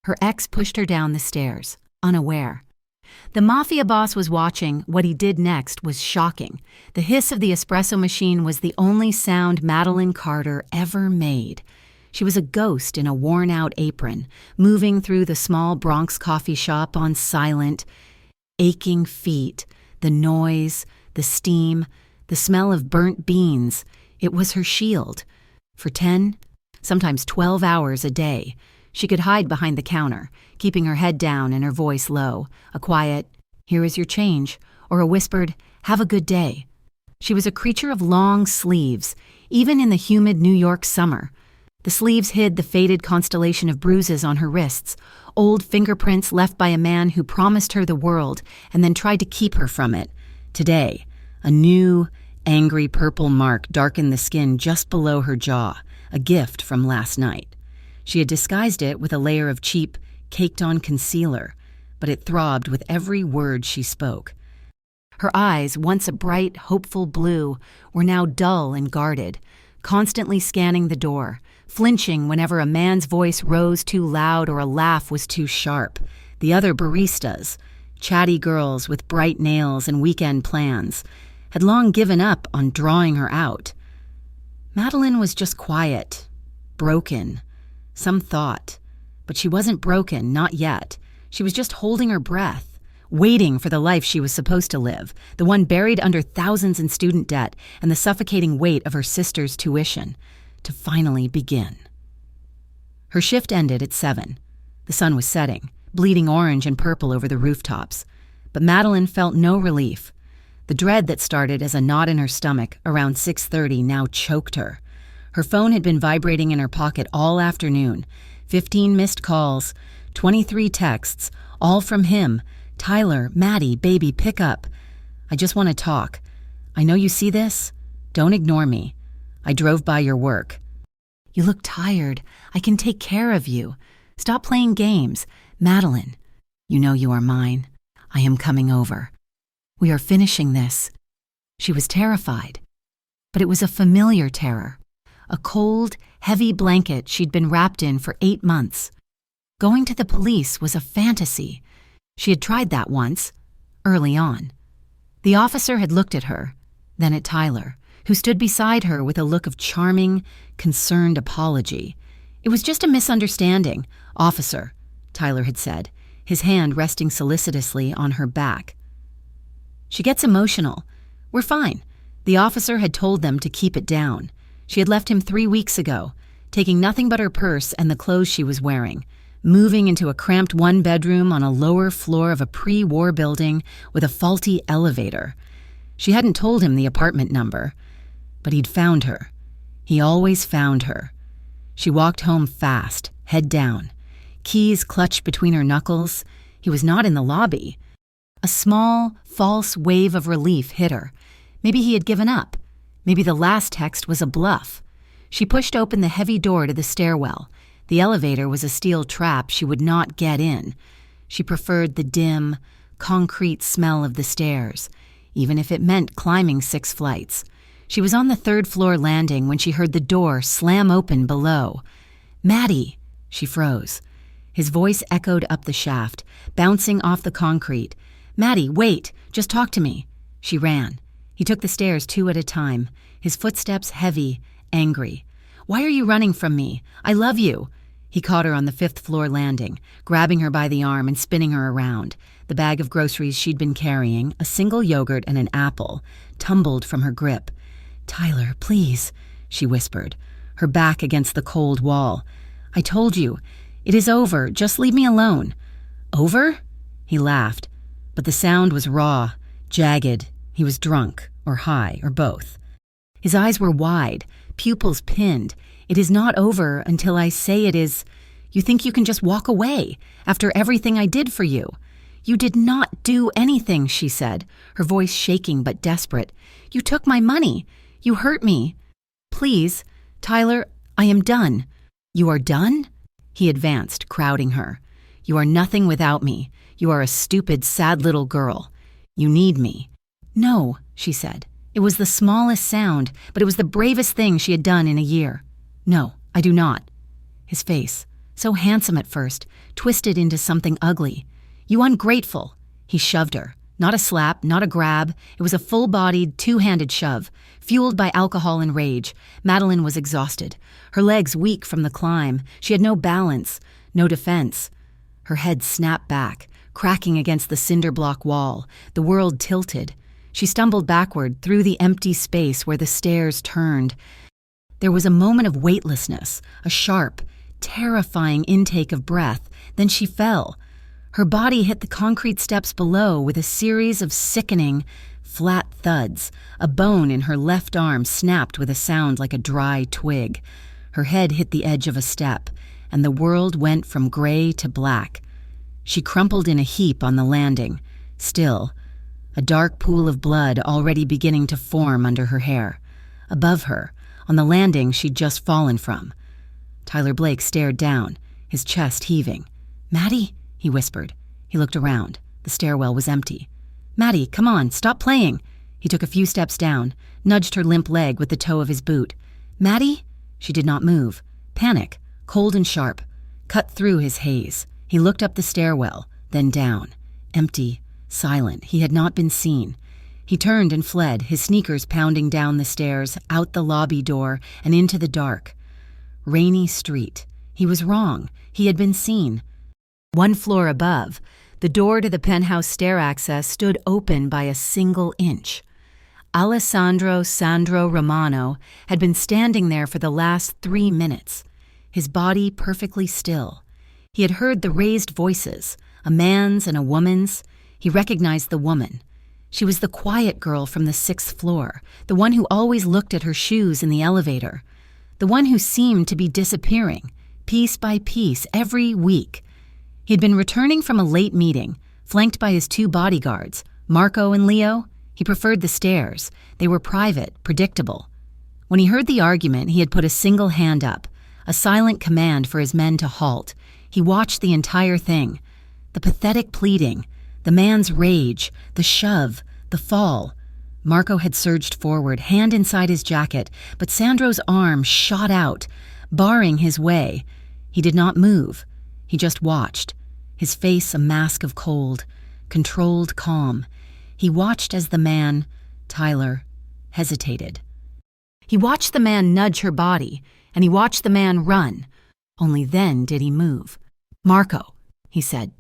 Her ex pushed her down the stairs, unaware. The mafia boss was watching. What he did next was shocking. The hiss of the espresso machine was the only sound Madeline Carter ever made. She was a ghost in a worn-out apron, moving through the small Bronx coffee shop on silent, aching feet, the noise, the steam, the smell of burnt beans. It was her shield. For 10, sometimes 12 hours a day, she could hide behind the counter, keeping her head down and her voice low, a quiet, "Here is your change," or a whispered, "Have a good day." She was a creature of long sleeves, even in the humid New York summer. The sleeves hid the faded constellation of bruises on her wrists, old fingerprints left by a man who promised her the world and then tried to keep her from it. Today, a new, angry purple mark darkened the skin just below her jaw, a gift from last night. She had disguised it with a layer of cheap, caked-on concealer, but it throbbed with every word she spoke. Her eyes, once a bright, hopeful blue, were now dull and guarded, constantly scanning the door, flinching whenever a man's voice rose too loud or a laugh was too sharp. The other baristas, chatty girls with bright nails and weekend plans, had long given up on drawing her out. Madeline was just quiet, broken. Some thought. But she wasn't broken, not yet. She was just holding her breath, waiting for the life she was supposed to live, the one buried under thousands in student debt and the suffocating weight of her sister's tuition, to finally begin. Her shift ended at 7. The sun was setting, bleeding orange and purple over the rooftops. But Madeline felt no relief. The dread that started as a knot in her stomach around 6:30 now choked her. Her phone had been vibrating in her pocket all afternoon. 15 missed calls, 23 texts, all from him. "Tyler, Maddie, baby, pick up. I just want to talk. I know you see this. Don't ignore me. I drove by your work. You look tired. I can take care of you. Stop playing games. Madeline, you know you are mine. I am coming over. We are finishing this." She was terrified, but it was a familiar terror. A cold, heavy blanket she'd been wrapped in for 8 months. Going to the police was a fantasy. She had tried that once, early on. The officer had looked at her, then at Tyler, who stood beside her with a look of charming, concerned apology. "It was just a misunderstanding, officer," Tyler had said, his hand resting solicitously on her back. She gets emotional. "We're fine." The officer had told them to keep it down. She had left him 3 weeks ago, taking nothing but her purse and the clothes she was wearing, moving into a cramped one-bedroom on a lower floor of a pre-war building with a faulty elevator. She hadn't told him the apartment number, but he'd found her. He always found her. She walked home fast, head down, keys clutched between her knuckles. He was not in the lobby. A small, false wave of relief hit her. Maybe he had given up. Maybe the last text was a bluff. She pushed open the heavy door to the stairwell. The elevator was a steel trap she would not get in. She preferred the dim, concrete smell of the stairs, even if it meant climbing 6 flights. She was on the 3rd-floor landing when she heard the door slam open below. "Maddie!" She froze. His voice echoed up the shaft, bouncing off the concrete. "Maddie, wait! Just talk to me!" She ran. He took the stairs 2 at a time, his footsteps heavy, angry. "Why are you running from me? I love you!" He caught her on the 5th-floor landing, grabbing her by the arm and spinning her around. The bag of groceries she'd been carrying, a single yogurt and an apple, tumbled from her grip. "Tyler, please," she whispered, her back against the cold wall. "I told you. It is over. Just leave me alone." "Over?" He laughed, but the sound was raw, jagged. He was drunk, or high, or both. His eyes were wide, pupils pinned. "It is not over until I say it is. You think you can just walk away after everything I did for you?" "You did not do anything," she said, her voice shaking but desperate. "You took my money. You hurt me. Please, Tyler, I am done." "You are done?" He advanced, crowding her. "You are nothing without me. You are a stupid, sad little girl. You need me." "No," she said. It was the smallest sound, but it was the bravest thing she had done in a year. "No, I do not." His face, So handsome at first, twisted into something ugly. You ungrateful! He shoved her. Not a slap, not a grab. It was a full-bodied, two-handed shove. Fueled by alcohol and rage, Madeline was exhausted. Her legs weak from the climb. She had no balance, no defense. Her head snapped back, cracking against the cinder block wall. The world tilted. She stumbled backward through the empty space where the stairs turned. There was a moment of weightlessness, a sharp, terrifying intake of breath. Then she fell. Her body hit the concrete steps below with a series of sickening, flat thuds. A bone in her left arm snapped with a sound like a dry twig. Her head hit the edge of a step, and the world went from gray to black. She crumpled in a heap on the landing, still, a dark pool of blood already beginning to form under her hair. Above her, on the landing she'd just fallen from. Tyler Blake stared down, his chest heaving. "Maddie?" he whispered. He looked around. The stairwell was empty. "Maddie, come on, stop playing." He took a few steps down, nudged her limp leg with the toe of his boot. "Maddie?" She did not move. Panic, cold and sharp, cut through his haze. He looked up the stairwell, then down. Empty, silent. He had not been seen. He turned and fled, his sneakers pounding down the stairs, out the lobby door, and into the dark. Rainy street. He was wrong. He had been seen. One floor above, the door to the penthouse stair access stood open by a single inch. Alessandro Sandro Romano had been standing there for the last 3 minutes, his body perfectly still. He had heard the raised voices, a man's and a woman's. He recognized the woman. She was the quiet girl from the 6th floor, the one who always looked at her shoes in the elevator, the one who seemed to be disappearing, piece by piece, every week. He'd been returning from a late meeting, flanked by his 2 bodyguards, Marco and Leo. He preferred the stairs. They were private, predictable. When he heard the argument, he had put a single hand up, a silent command for his men to halt. He watched the entire thing. The pathetic pleading, the man's rage, the shove, the fall. Marco had surged forward, hand inside his jacket, but Sandro's arm shot out, barring his way. He did not move. He just watched, his face a mask of cold, controlled calm. He watched as the man, Tyler, hesitated. He watched the man nudge her body, and he watched the man run. Only then did he move. "Marco," he said.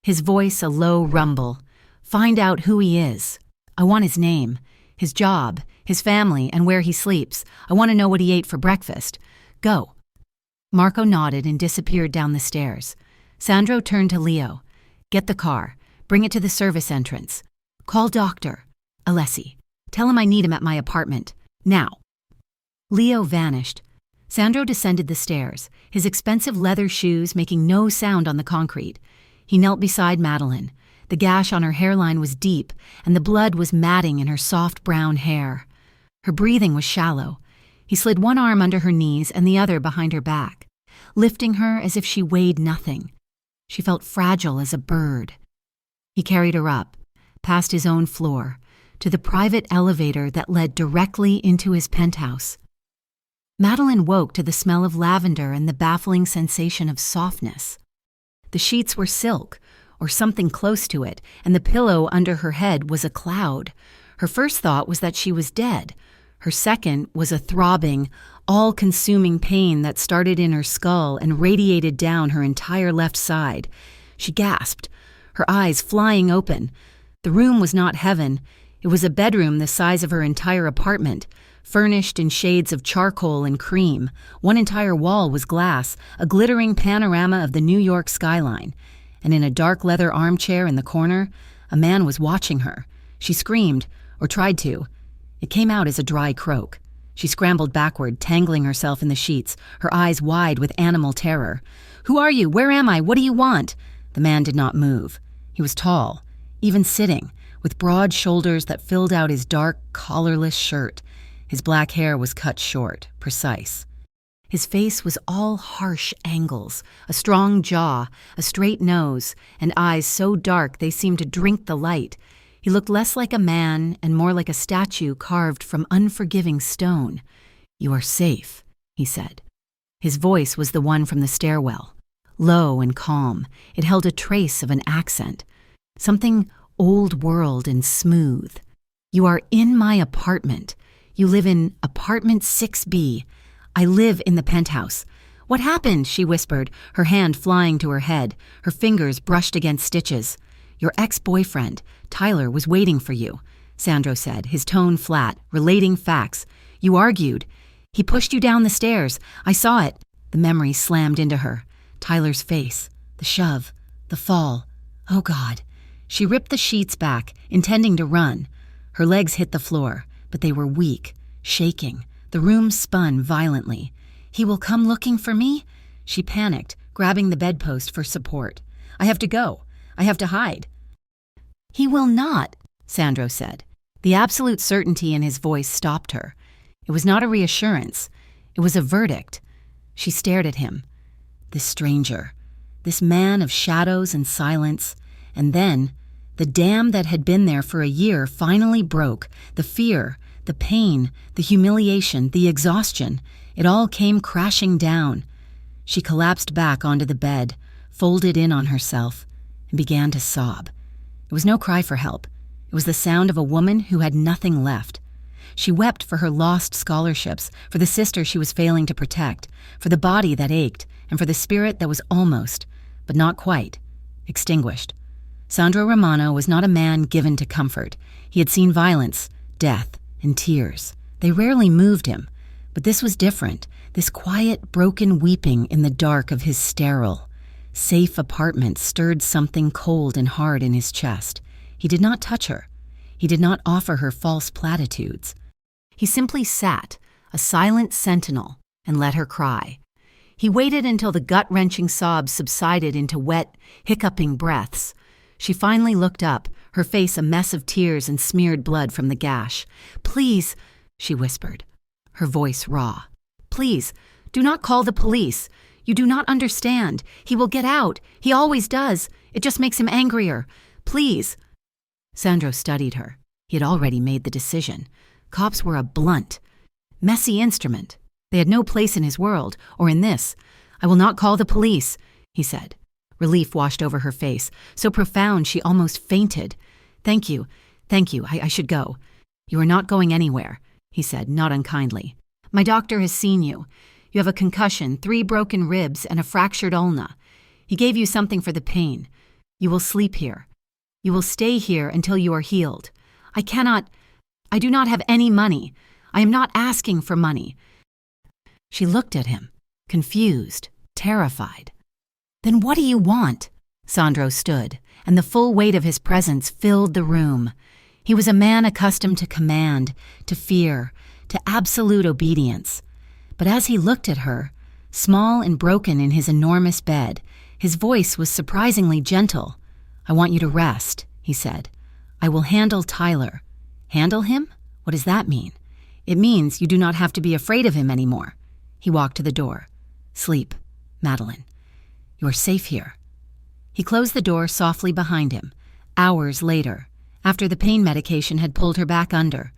His voice a low rumble. "Find out who he is. I want his name, his job, his family, and where he sleeps. I want to know what he ate for breakfast. Go." Marco nodded and disappeared down the stairs. Sandro turned to Leo. "Get the car. Bring it to the service entrance. Call Dr. Alessi. Tell him I need him at my apartment. Now." Leo vanished. Sandro descended the stairs, his expensive leather shoes making no sound on the concrete. He knelt beside Madeline. The gash on her hairline was deep, and the blood was matting in her soft brown hair. Her breathing was shallow. He slid one arm under her knees and the other behind her back, lifting her as if she weighed nothing. She felt fragile as a bird. He carried her up, past his own floor, to the private elevator that led directly into his penthouse. Madeline woke to the smell of lavender and the baffling sensation of softness. The sheets were silk, or something close to it, and the pillow under her head was a cloud. Her first thought was that she was dead. Her second was a throbbing, all-consuming pain that started in her skull and radiated down her entire left side. She gasped, her eyes flying open. The room was not heaven. It was a bedroom the size of her entire apartment, furnished in shades of charcoal and cream. One entire wall was glass, a glittering panorama of the New York skyline. And in a dark leather armchair in the corner, a man was watching her. She screamed, or tried to. It came out as a dry croak. She scrambled backward, tangling herself in the sheets, her eyes wide with animal terror. "Who are you? Where am I? What do you want?" The man did not move. He was tall, even sitting, with broad shoulders that filled out his dark, collarless shirt. His black hair was cut short, precise. His face was all harsh angles, a strong jaw, a straight nose, and eyes so dark they seemed to drink the light. He looked less like a man and more like a statue carved from unforgiving stone. "You are safe," he said. His voice was the one from the stairwell. Low and calm, it held a trace of an accent. Something old world and smooth. "You are in my apartment. You live in apartment 6B. I live in the penthouse." "What happened?" she whispered, her hand flying to her head, her fingers brushed against stitches. "Your ex-boyfriend, Tyler, was waiting for you," Sandro said, his tone flat, relating facts. "You argued. He pushed you down the stairs. I saw it." The memory slammed into her. Tyler's face, the shove, the fall. Oh God. She ripped the sheets back, intending to run. Her legs hit the floor, but they were weak, shaking. The room spun violently. "He will come looking for me?" She panicked, grabbing the bedpost for support. "I have to go. I have to hide." "He will not," Sandro said. The absolute certainty in his voice stopped her. It was not a reassurance. It was a verdict. She stared at him. This stranger, this man of shadows and silence, and then the dam that had been there for a year finally broke. The fear, the pain, the humiliation, the exhaustion, it all came crashing down. She collapsed back onto the bed, folded in on herself, and began to sob. It was no cry for help. It was the sound of a woman who had nothing left. She wept for her lost scholarships, for the sister she was failing to protect, for the body that ached, and for the spirit that was almost, but not quite, extinguished. Sandro Romano was not a man given to comfort. He had seen violence, death, and tears. They rarely moved him, but this was different, this quiet, broken weeping in the dark of his sterile, safe apartment stirred something cold and hard in his chest. He did not touch her. He did not offer her false platitudes. He simply sat, a silent sentinel, and let her cry. He waited until the gut-wrenching sobs subsided into wet, hiccuping breaths. She finally looked up, her face a mess of tears and smeared blood from the gash. "Please," she whispered, her voice raw. "Please, do not call the police. You do not understand. He will get out. He always does. It just makes him angrier. Please." Sandro studied her. He had already made the decision. Cops were a blunt, messy instrument. They had no place in his world, or in this. "I will not call the police," he said. Relief washed over her face, so profound she almost fainted. Thank you. I should go." "You are not going anywhere," he said, not unkindly. "My doctor has seen you. You have a concussion, 3 broken ribs, and a fractured ulna. He gave you something for the pain. You will sleep here. You will stay here until you are healed. I do not have any money. I am not asking for money." She looked at him, confused, terrified. "Then what do you want?" Sandro stood, and the full weight of his presence filled the room. He was a man accustomed to command, to fear, to absolute obedience. But as he looked at her, small and broken in his enormous bed, his voice was surprisingly gentle. "I want you to rest," he said. "I will handle Tyler." "Handle him? What does that mean?" "It means you do not have to be afraid of him anymore." He walked to the door. "Sleep, Madeline. You are safe here." He closed the door softly behind him. Hours later, after the pain medication had pulled her back under,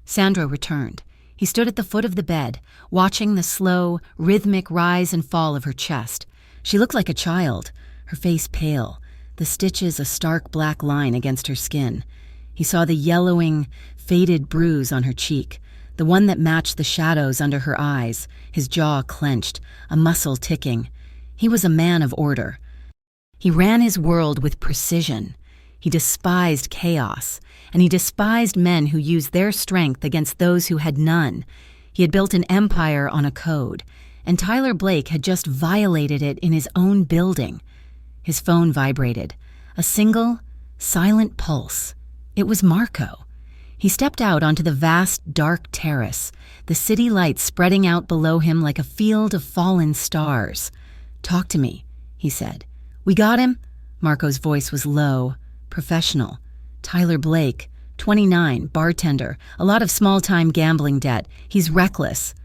Sandro returned. He stood at the foot of the bed, watching the slow, rhythmic rise and fall of her chest. She looked like a child, her face pale, the stitches a stark black line against her skin. He saw the yellowing, faded bruise on her cheek, the one that matched the shadows under her eyes, his jaw clenched, a muscle ticking. He was a man of order. He ran his world with precision. He despised chaos, and he despised men who used their strength against those who had none. He had built an empire on a code, and Tyler Blake had just violated it in his own building. His phone vibrated, a single, silent pulse. It was Marco. He stepped out onto the vast, dark terrace, the city lights spreading out below him like a field of fallen stars. "Talk to me," he said. "We got him?" Marco's voice was low, professional. "Tyler Blake, 29, bartender, a lot of small-time gambling debt. He's reckless."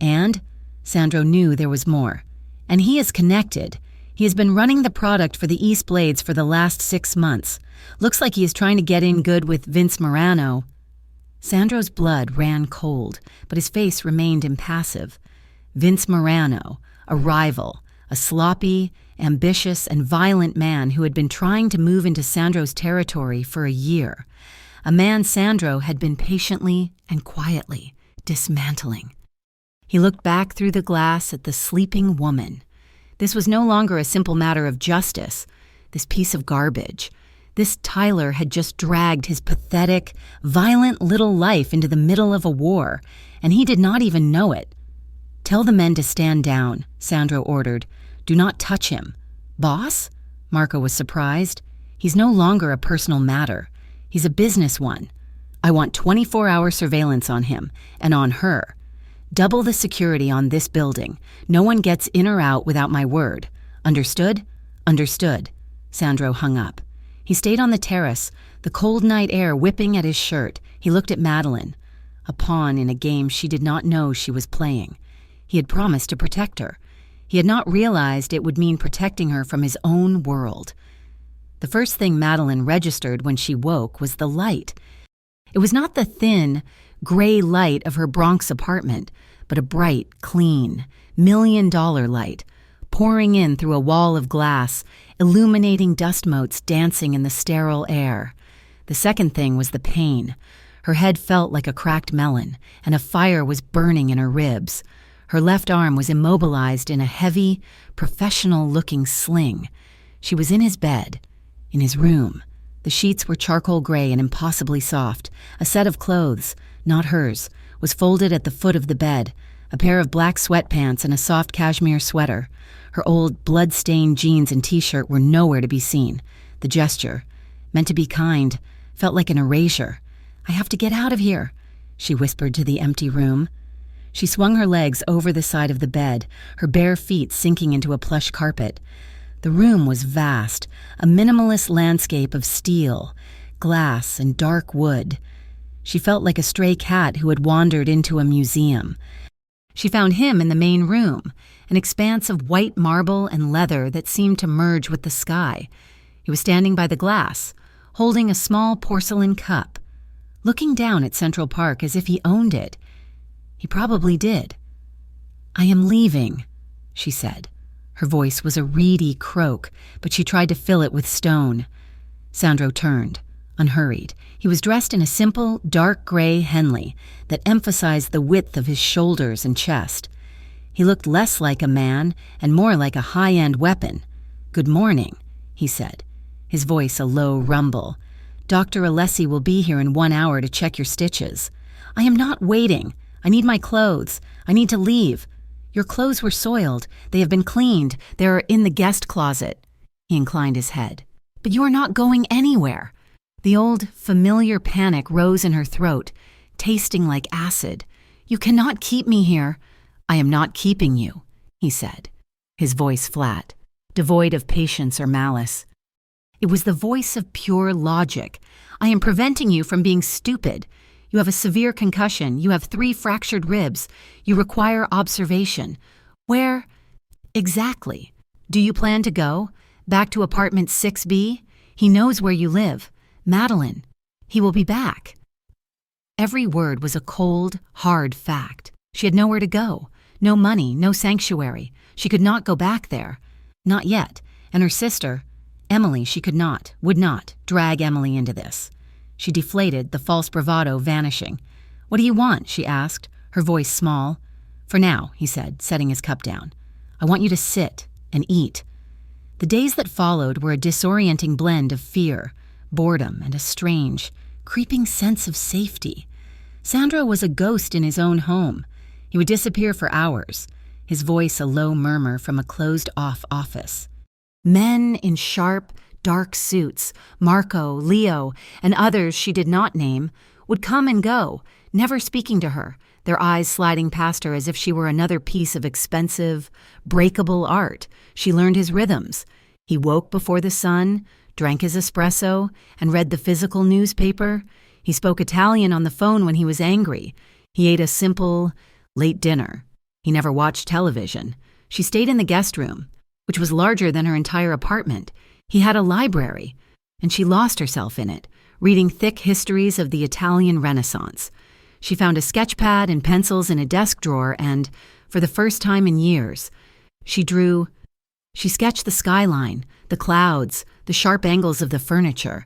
"And?" Sandro knew there was more. "And he is connected. He has been running the product for the East Blades for the last 6 months. Looks like he is trying to get in good with Vince Morano." Sandro's blood ran cold, but his face remained impassive. Vince Morano, a rival, a sloppy, ambitious, and violent man who had been trying to move into Sandro's territory for a year. A man Sandro had been patiently and quietly dismantling. He looked back through the glass at the sleeping woman. This was no longer a simple matter of justice, this piece of garbage. This Tyler had just dragged his pathetic, violent little life into the middle of a war, and he did not even know it. "Tell the men to stand down," Sandro ordered. "Do not touch him." "Boss?" Marco was surprised. "He's no longer a personal matter. He's a business one. I want 24-hour surveillance on him, and on her. Double the security on this building. No one gets in or out without my word. Understood?" "Understood." Sandro hung up. He stayed on the terrace, the cold night air whipping at his shirt. He looked at Madeline, a pawn in a game she did not know she was playing. He had promised to protect her. He had not realized it would mean protecting her from his own world. The first thing Madeline registered when she woke was the light. It was not the thin, gray light of her Bronx apartment, but a bright, clean, $1,000,000 light, pouring in through a wall of glass, illuminating dust motes dancing in the sterile air. The second thing was the pain. Her head felt like a cracked melon, and a fire was burning in her ribs. Her left arm was immobilized in a heavy, professional-looking sling. She was in his bed, in his room. The sheets were charcoal gray and impossibly soft. A set of clothes, not hers, was folded at the foot of the bed, a pair of black sweatpants and a soft cashmere sweater. Her old, blood-stained jeans and t-shirt were nowhere to be seen. The gesture, meant to be kind, felt like an erasure. "I have to get out of here," she whispered to the empty room. She swung her legs over the side of the bed, her bare feet sinking into a plush carpet. The room was vast, a minimalist landscape of steel, glass, and dark wood. She felt like a stray cat who had wandered into a museum. She found him in the main room, an expanse of white marble and leather that seemed to merge with the sky. He was standing by the glass, holding a small porcelain cup, looking down at Central Park as if he owned it. He probably did. "I am leaving," she said. Her voice was a reedy croak, but she tried to fill it with stone. Sandro turned, unhurried. He was dressed in a simple, dark gray Henley that emphasized the width of his shoulders and chest. He looked less like a man and more like a high-end weapon. "Good morning," he said, his voice a low rumble. "Dr. Alessi will be here in 1 hour to check your stitches." "I am not waiting. I need my clothes. I need to leave." "Your clothes were soiled. They have been cleaned. They are in the guest closet." He inclined his head. "But you are not going anywhere." The old, familiar panic rose in her throat, tasting like acid. "You cannot keep me here." "I am not keeping you," he said, his voice flat, devoid of patience or malice. It was the voice of pure logic. "I am preventing you from being stupid. You have a severe concussion. You have 3 fractured ribs. You require observation." "Where exactly? Do you plan to go? Back to apartment 6B? He knows where you live. Madeline, he will be back." Every word was a cold, hard fact. She had nowhere to go. No money, no sanctuary. She could not go back there. Not yet. And her sister, Emily, she could not, would not, drag Emily into this. She deflated, the false bravado vanishing. "What do you want?" she asked, her voice small. "For now," he said, setting his cup down. "I want you to sit and eat." The days that followed were a disorienting blend of fear, boredom, and a strange, creeping sense of safety. Sandro was a ghost in his own home. He would disappear for hours, his voice a low murmur from a closed-off office. Men in sharp, dark suits, Marco, Leo, and others she did not name, would come and go, never speaking to her, their eyes sliding past her as if she were another piece of expensive, breakable art. She learned his rhythms. He woke before the sun, drank his espresso, and read the physical newspaper. He spoke Italian on the phone when he was angry. He ate a simple, late dinner. He never watched television. She stayed in the guest room, which was larger than her entire apartment. He had a library, and she lost herself in it, reading thick histories of the Italian Renaissance. She found a sketch pad and pencils in a desk drawer and, for the first time in years, She sketched the skyline, the clouds, the sharp angles of the furniture.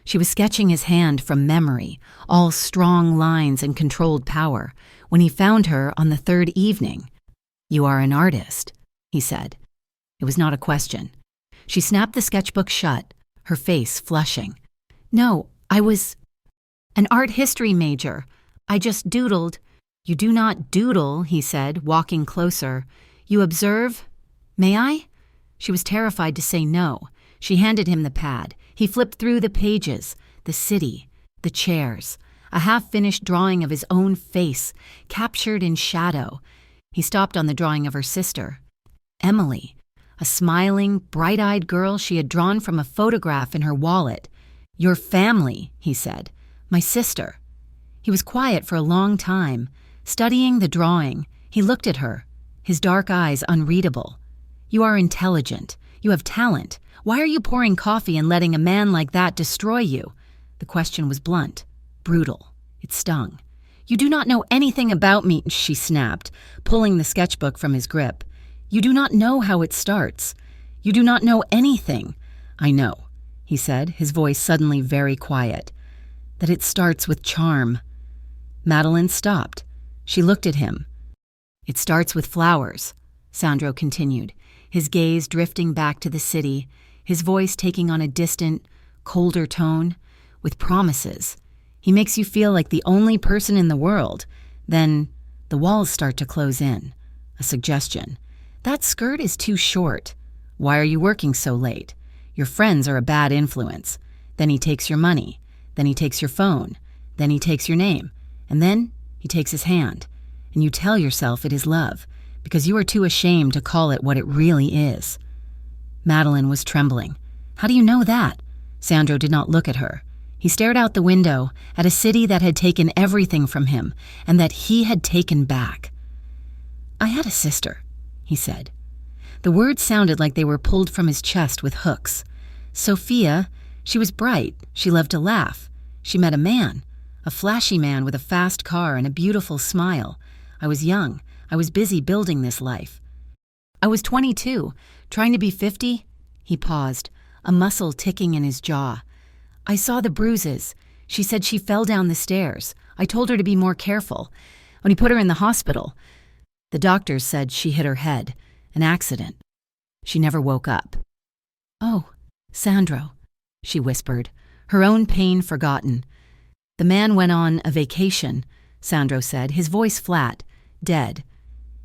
She was sketching his hand from memory, all strong lines and controlled power, when he found her on the third evening. "You are an artist," he said. It was not a question. She snapped the sketchbook shut, her face flushing. "No, I was an art history major. I just doodled." "You do not doodle," he said, walking closer. "You observe. May I?" She was terrified to say no. She handed him the pad. He flipped through the pages, the city, the chairs, a half-finished drawing of his own face, captured in shadow. He stopped on the drawing of her sister, Emily, a smiling, bright-eyed girl she had drawn from a photograph in her wallet. "Your family," he said. "My sister." He was quiet for a long time, studying the drawing. He looked at her, his dark eyes unreadable. "You are intelligent. You have talent. Why are you pouring coffee and letting a man like that destroy you?" The question was blunt, brutal. It stung. "You do not know anything about me," she snapped, pulling the sketchbook from his grip. "You do not know how it starts. You do not know anything." "I know," he said, his voice suddenly very quiet, "that it starts with charm." Madeline stopped. She looked at him. "It starts with flowers," Sandro continued, his gaze drifting back to the city, his voice taking on a distant, colder tone. "With promises. He makes you feel like the only person in the world. Then the walls start to close in. A suggestion. 'That skirt is too short. Why are you working so late? Your friends are a bad influence.' Then he takes your money. Then he takes your phone. Then he takes your name. And then he takes his hand. And you tell yourself it is love, because you are too ashamed to call it what it really is." Madeline was trembling. "How do you know that?" Sandro did not look at her. He stared out the window at a city that had taken everything from him and that he had taken back. "I had a sister," he said. The words sounded like they were pulled from his chest with hooks. "Sophia, she was bright. She loved to laugh. She met a man, a flashy man with a fast car and a beautiful smile. I was young. I was busy building this life. I was 22, trying to be 50. He paused, a muscle ticking in his jaw. "I saw the bruises. She said she fell down the stairs. I told her to be more careful. When he put her in the hospital, the doctors said she hit her head. An accident. She never woke up." "Oh, Sandro," she whispered, her own pain forgotten. "The man went on a vacation," Sandro said, his voice flat, dead.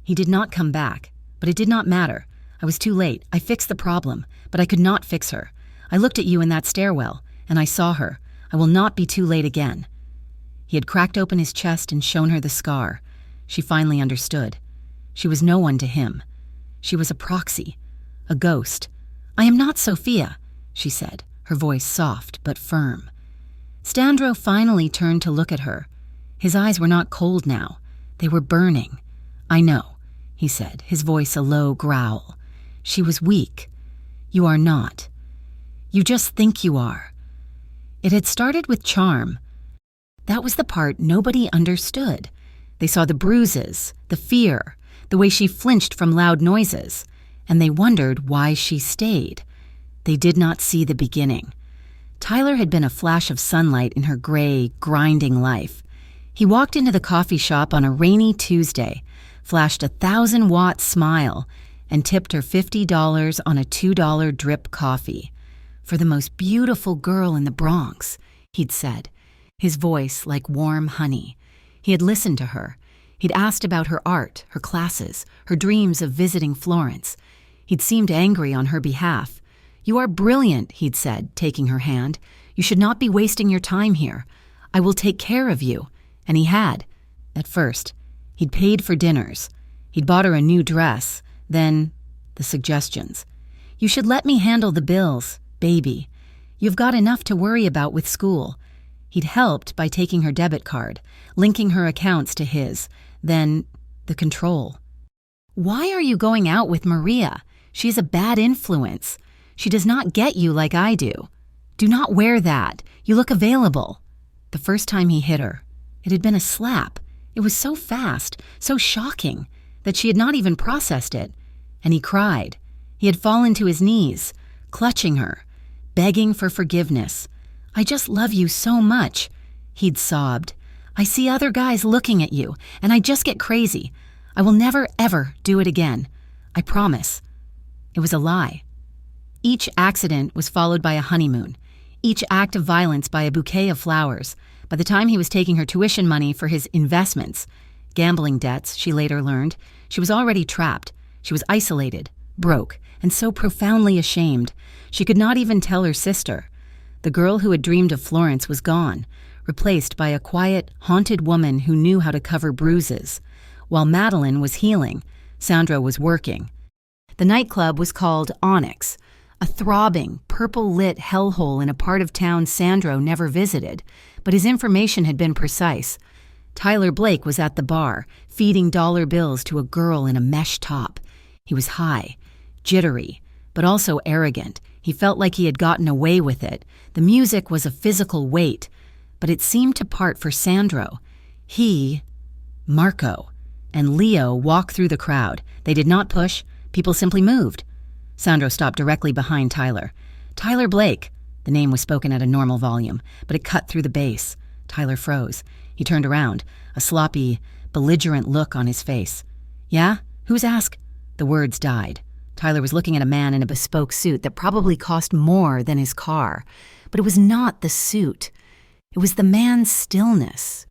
"He did not come back, but it did not matter. I was too late. I fixed the problem, but I could not fix her. I looked at you in that stairwell, and I saw her. I will not be too late again." He had cracked open his chest and shown her the scar. She finally understood. She was no one to him. She was a proxy, a ghost. "I am not Sophia," she said, her voice soft but firm. Sandro finally turned to look at her. His eyes were not cold now. They were burning. "I know," he said, his voice a low growl. "She was weak. You are not. You just think you are." It had started with charm. That was the part nobody understood. They saw the bruises, the fear, the way she flinched from loud noises, and they wondered why she stayed. They did not see the beginning. Tyler had been a flash of sunlight in her gray, grinding life. He walked into the coffee shop on a rainy Tuesday, flashed a 1,000-watt smile, and tipped her $50 on a $2 drip coffee. "For the most beautiful girl in the Bronx," he'd said, his voice like warm honey. He had listened to her. He'd asked about her art, her classes, her dreams of visiting Florence. He'd seemed angry on her behalf. "You are brilliant," he'd said, taking her hand. "You should not be wasting your time here. I will take care of you." And he had. At first, he'd paid for dinners. He'd bought her a new dress. Then, the suggestions. "You should let me handle the bills, baby. You've got enough to worry about with school." He'd helped by taking her debit card, linking her accounts to his. Then, the control. "Why are you going out with Maria? She is a bad influence. She does not get you like I do. Do not wear that. You look available." The first time he hit her, it had been a slap. It was so fast, so shocking, that she had not even processed it. And he cried. He had fallen to his knees, clutching her, begging for forgiveness. "I just love you so much," he'd sobbed. "I see other guys looking at you, and I just get crazy. I will never, ever do it again. I promise." It was a lie. Each accident was followed by a honeymoon, each act of violence by a bouquet of flowers. By the time he was taking her tuition money for his investments, gambling debts, she later learned, she was already trapped. She was isolated, broke, and so profoundly ashamed, she could not even tell her sister. The girl who had dreamed of Florence was gone, replaced by a quiet, haunted woman who knew how to cover bruises. While Madeline was healing, Sandro was working. The nightclub was called Onyx, a throbbing, purple-lit hellhole in a part of town Sandro never visited, but his information had been precise. Tyler Blake was at the bar, feeding dollar bills to a girl in a mesh top. He was high, jittery, but also arrogant. He felt like he had gotten away with it. The music was a physical weight, but it seemed to part for Sandro. He, Marco, and Leo walked through the crowd. They did not push. People simply moved. Sandro stopped directly behind Tyler. "Tyler Blake." The name was spoken at a normal volume, but it cut through the bass. Tyler froze. He turned around, a sloppy, belligerent look on his face. "Yeah? Who's ask?" The words died. Tyler was looking at a man in a bespoke suit that probably cost more than his car. But it was not the suit. It was the man's stillness.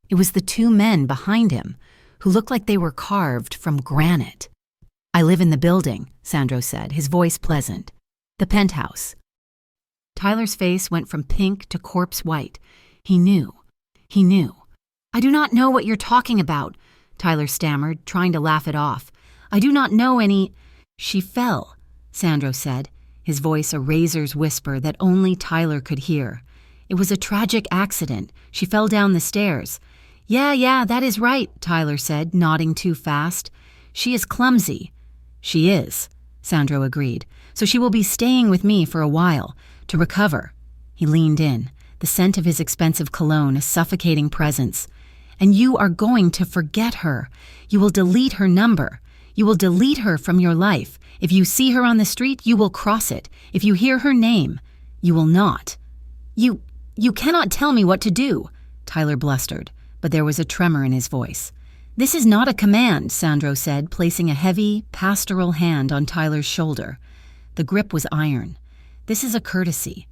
It was the two men behind him, who looked like they were carved from granite. "I live in the building," Sandro said, his voice pleasant. "The penthouse." Tyler's face went from pink to corpse white. He knew. He knew. "I do not know what you're talking about," Tyler stammered, trying to laugh it off. "I do not know any—" "She fell," Sandro said, his voice a razor's whisper that only Tyler could hear. "It was a tragic accident. She fell down the stairs." Yeah, that is right," Tyler said, nodding too fast. "She is clumsy." "She is," Sandro agreed. "So she will be staying with me for a while, to recover." He leaned in, the scent of his expensive cologne a suffocating presence. "And you are going to forget her. You will delete her number. You will delete her from your life. If you see her on the street, you will cross it. If you hear her name, you will not." You cannot tell me what to do," Tyler blustered, but there was a tremor in his voice. "This is not a command," Sandro said, placing a heavy, pastoral hand on Tyler's shoulder. The grip was iron. "This is a courtesy,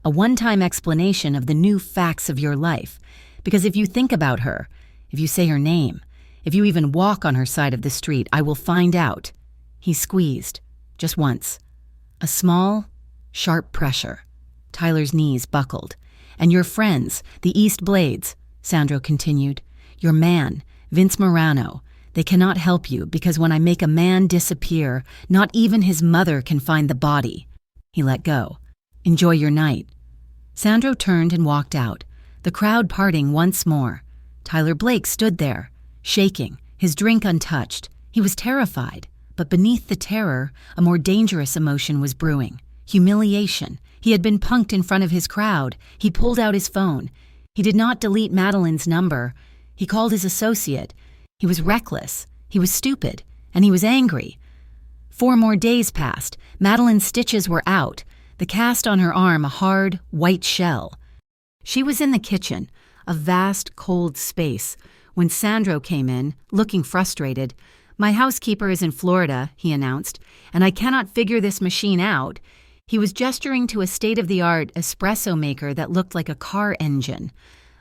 a one-time explanation of the new facts of your life. Because if you think about her, if you say her name, if you even walk on her side of the street, I will find out." He squeezed, just once. A small, sharp pressure. Tyler's knees buckled. "And your friends, the East Blades," Sandro continued, "your man, Vince Morano, they cannot help you because when I make a man disappear, not even his mother can find the body." He let go. "Enjoy your night." Sandro turned and walked out, the crowd parting once more. Tyler Blake stood there, shaking, his drink untouched. He was terrified, but beneath the terror, a more dangerous emotion was brewing. Humiliation. He had been punked in front of his crowd. He pulled out his phone. He did not delete Madeline's number. He called his associate. He was reckless. He was stupid. And he was angry. 4 more days passed. Madeline's stitches were out, the cast on her arm a hard, white shell. She was in the kitchen, a vast, cold space, when Sandro came in, looking frustrated. "My housekeeper is in Florida," he announced, "and I cannot figure this machine out." He was gesturing to a state-of-the-art espresso maker that looked like a car engine.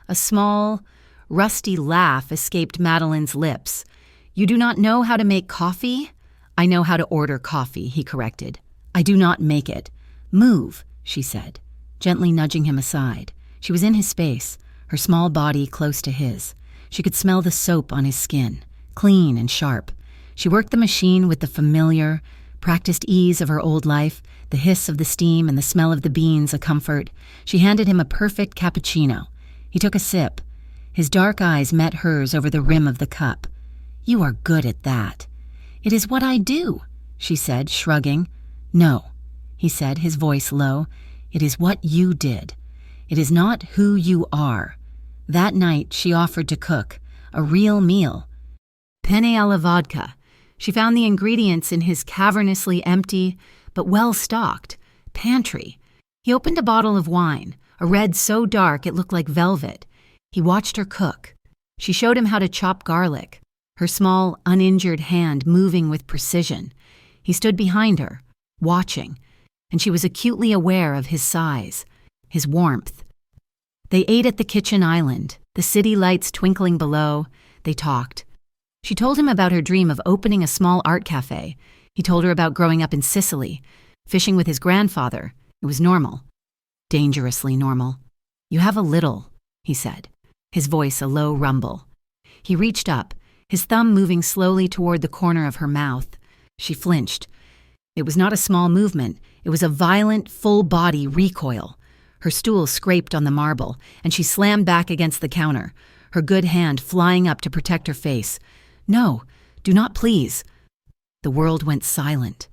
A small, rusty laugh escaped Madeline's lips. "You do not know how to make coffee?" "I know how to order coffee," he corrected. "I do not make it." "Move," she said, gently nudging him aside. She was in his space, her small body close to his. She could smell the soap on his skin, clean and sharp. She worked the machine with the familiar, practiced ease of her old life, the hiss of the steam and the smell of the beans a comfort. She handed him a perfect cappuccino. He took a sip. His dark eyes met hers over the rim of the cup. "You are good at that." "It is what I do," she said, shrugging. "No," he said, his voice low. "It is what you did. It is not who you are." That night she offered to cook, a real meal. Penne alla vodka. She found the ingredients in his cavernously empty, but well-stocked, pantry. He opened a bottle of wine, a red so dark it looked like velvet. He watched her cook. She showed him how to chop garlic, her small, uninjured hand moving with precision. He stood behind her, watching, and she was acutely aware of his size, his warmth. They ate at the kitchen island, the city lights twinkling below. They talked. She told him about her dream of opening a small art cafe. He told her about growing up in Sicily, fishing with his grandfather. It was normal. Dangerously normal. "You have a little," he said, his voice a low rumble. He reached up, his thumb moving slowly toward the corner of her mouth. She flinched. It was not a small movement. It was a violent, full-body recoil. Her stool scraped on the marble, and she slammed back against the counter, her good hand flying up to protect her face. "No, do not, please." The world went silent.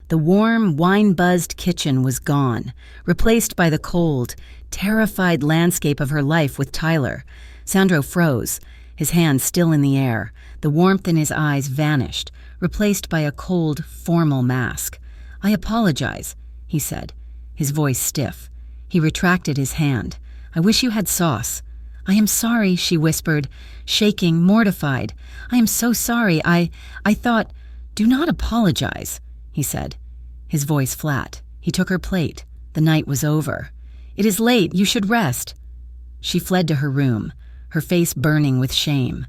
The warm, wine-buzzed kitchen was gone, replaced by the cold, terrified landscape of her life with Tyler. Sandro froze, his hands still in the air. The warmth in his eyes vanished, replaced by a cold, formal mask. "I apologize," he said, his voice stiff. He retracted his hand. "I wish you had sauce." "I am sorry," she whispered, shaking, mortified. "I am so sorry. I thought—" "Do not apologize," he said, his voice flat. He took her plate. The night was over. "It is late. You should rest." She fled to her room, her face burning with shame.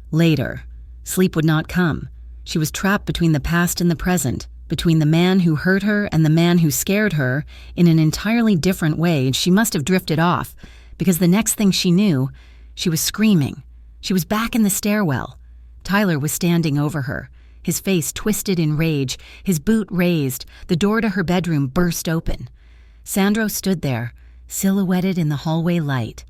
Later. Sleep would not come. She was trapped between the past and the present, between the man who hurt her and the man who scared her in an entirely different way, and she must have drifted off, because the next thing she knew, she was screaming. She was back in the stairwell. Tyler was standing over her, his face twisted in rage, his boot raised. The door to her bedroom burst open. Sandro stood there, silhouetted in the hallway light.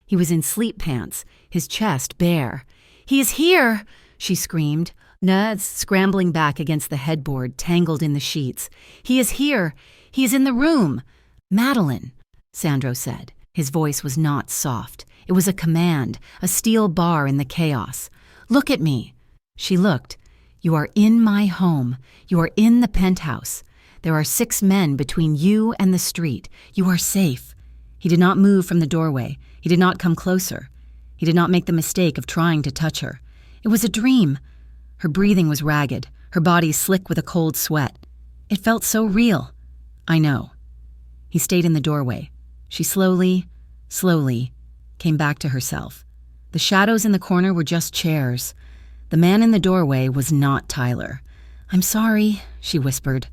He was in sleep pants, his chest bare. "He is here!" she screamed, nerves scrambling back against the headboard, tangled in the sheets. "He is here! He is in the room!" "Madeline," Sandro said. His voice was not soft. It was a command, a steel bar in the chaos. "Look at me." She looked. "You are in my home. You are in the penthouse. There are 6 men between you and the street. You are safe." He did not move from the doorway. He did not come closer. He did not make the mistake of trying to touch her. It was a dream. Her breathing was ragged, her body slick with a cold sweat. It felt so real. "I know." He stayed in the doorway. She slowly came back to herself. The shadows in the corner were just chairs. The man in the doorway was not Tyler. "I'm sorry," she whispered,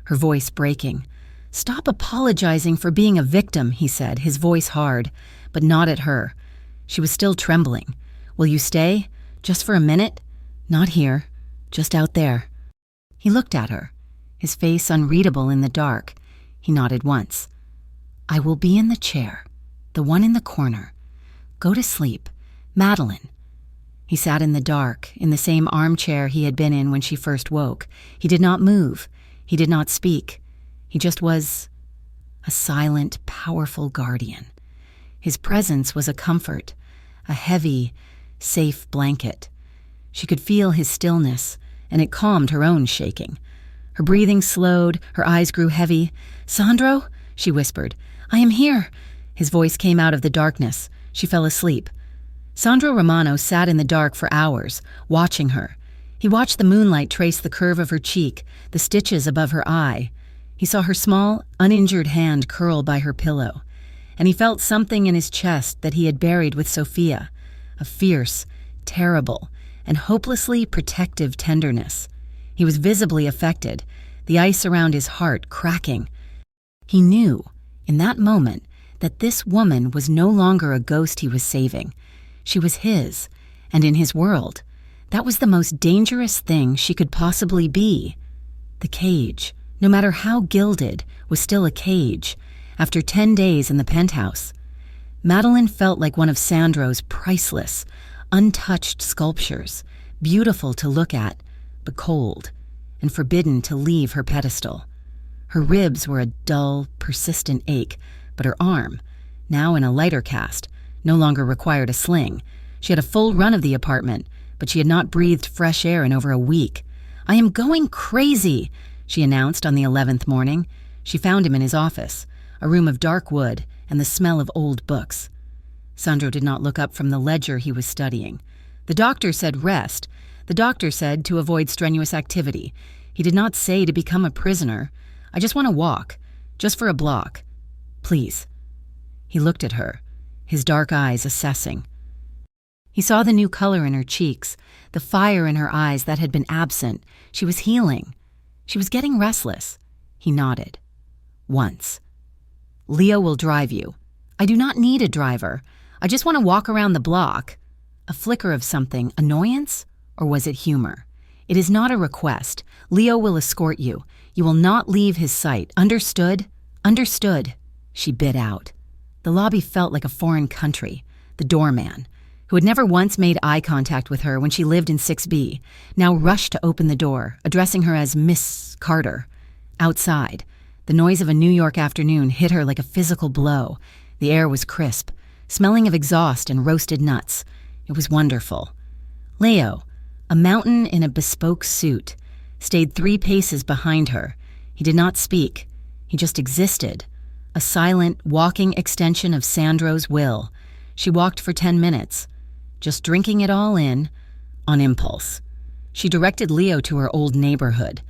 her voice breaking. "Stop apologizing for being a victim," he said, his voice hard, but not at her. She was still trembling. "Will you stay? Just for a minute?" "Not here. Just out there." He looked at her, his face unreadable in the dark. He nodded once. "I will be in the chair, the one in the corner. Go to sleep. Madeline." He sat in the dark, in the same armchair he had been in when she first woke. He did not move. He did not speak. He just was a silent, powerful guardian. His presence was a comfort, a heavy, safe blanket. She could feel his stillness, and it calmed her own shaking. Her breathing slowed, her eyes grew heavy. "Sandro?" she whispered. "I am here." His voice came out of the darkness. She fell asleep. Sandro Romano sat in the dark for hours, watching her. He watched the moonlight trace the curve of her cheek, the stitches above her eye. He saw her small, uninjured hand curl by her pillow, and he felt something in his chest that he had buried with Sophia, a fierce, terrible, and hopelessly protective tenderness. He was visibly affected, the ice around his heart cracking. He knew, in that moment, that this woman was no longer a ghost he was saving. She was his, and in his world, that was the most dangerous thing she could possibly be. The cage, no matter how gilded, was still a cage. After 10 days in the penthouse, Madeline felt like one of Sandro's priceless, untouched sculptures, beautiful to look at, but cold, and forbidden to leave her pedestal. Her ribs were a dull, persistent ache, but her arm, now in a lighter cast, no longer required a sling. She had a full run of the apartment, but she had not breathed fresh air in over a week. "I am going crazy," she announced on the 11th morning. She found him in his office, a room of dark wood and the smell of old books. Sandro did not look up from the ledger he was studying. The doctor said rest. The doctor said to avoid strenuous activity. He did not say to become a prisoner. "I just want to walk, just for a block. Please." He looked at her, his dark eyes assessing. He saw the new color in her cheeks, the fire in her eyes that had been absent. She was healing. She was getting restless. He nodded. "Once. Leo will drive you." "I do not need a driver. I just want to walk around the block." A flicker of something, annoyance? Or was it humor? "It is not a request. Leo will escort you. You will not leave his sight. Understood?" "Understood," she bit out. The lobby felt like a foreign country. The doorman, who had never once made eye contact with her when she lived in 6B, now rushed to open the door, addressing her as Miss Carter. Outside, the noise of a New York afternoon hit her like a physical blow. The air was crisp, smelling of exhaust and roasted nuts. It was wonderful. Leo, a mountain in a bespoke suit, stayed 3 paces behind her. He did not speak. He just existed, a silent, walking extension of Sandro's will. She walked for 10 minutes, just drinking it all in, on impulse. She directed Leo to her old neighborhood.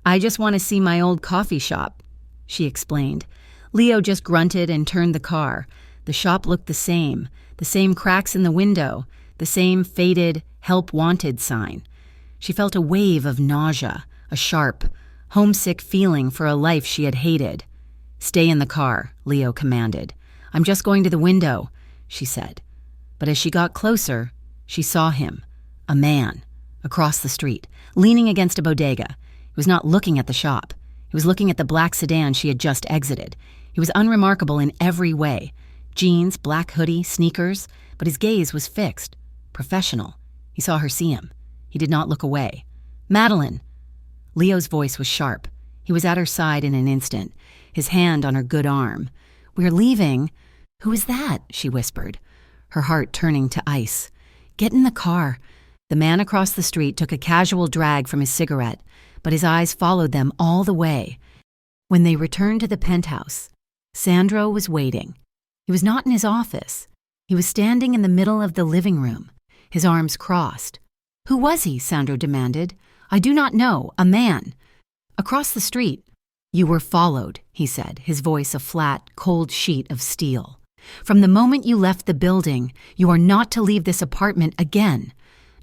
"I just want to see my old coffee shop," she explained. Leo just grunted and turned the car. The shop looked the same cracks in the window, the same faded, help wanted sign. She felt a wave of nausea, a sharp, homesick feeling for a life she had hated. "Stay in the car," Leo commanded. "I'm just going to the window," she said. But as she got closer, she saw him, a man, across the street, leaning against a bodega. He was not looking at the shop. He was looking at the black sedan she had just exited. He was unremarkable in every way. Jeans, black hoodie, sneakers, but his gaze was fixed, professional. He saw her see him. He did not look away. "Madeline!" Leo's voice was sharp. He was at her side in an instant, his hand on her good arm. "We're leaving." "Who is that?" she whispered, her heart turning to ice. "Get in the car." The man across the street took a casual drag from his cigarette, but his eyes followed them all the way. When they returned to the penthouse, Sandro was waiting. He was not in his office. He was standing in the middle of the living room, his arms crossed. "Who was he?" Sandro demanded. "I do not know. A man." "Across the street." "You were followed," he said, his voice a flat, cold sheet of steel. "From the moment you left the building, you are not to leave this apartment again.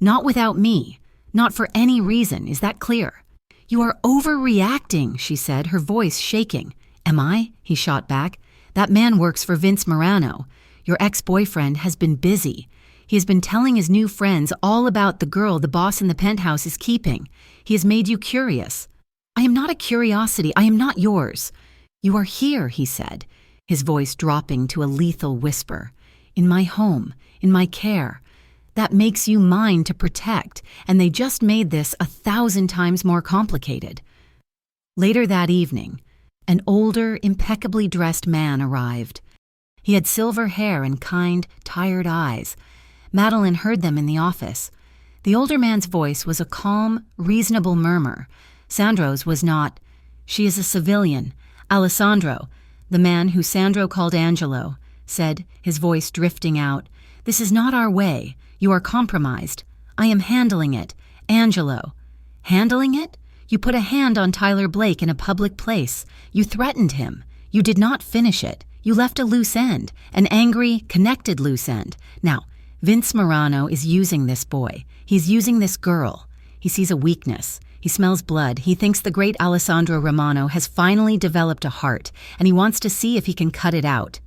Not without me. Not for any reason. Is that clear?" "You are overreacting," she said, her voice shaking. "Am I?" he shot back. "That man works for Vince Morano. Your ex-boyfriend has been busy. He has been telling his new friends all about the girl the boss in the penthouse is keeping. He has made you curious." "I am not a curiosity. I am not yours." "You are here," he said, his voice dropping to a lethal whisper. "In my home, in my care. That makes you mine to protect, and they just made this 1,000 times more complicated." Later that evening, an older, impeccably dressed man arrived. He had silver hair and kind, tired eyes. Madeline heard them in the office. The older man's voice was a calm, reasonable murmur. Sandro's was not. "She is a civilian. Alessandro," the man who Sandro called Angelo, said, his voice drifting out. "This is not our way. You are compromised. I am handling it. Angelo." "Handling it? You put a hand on Tyler Blake in a public place. You threatened him. You did not finish it. You left a loose end, an angry, connected loose end. Now, Vince Morano is using this boy. He's using this girl. He sees a weakness. He smells blood. He thinks the great Alessandro Romano has finally developed a heart, and he wants to see if he can cut it out.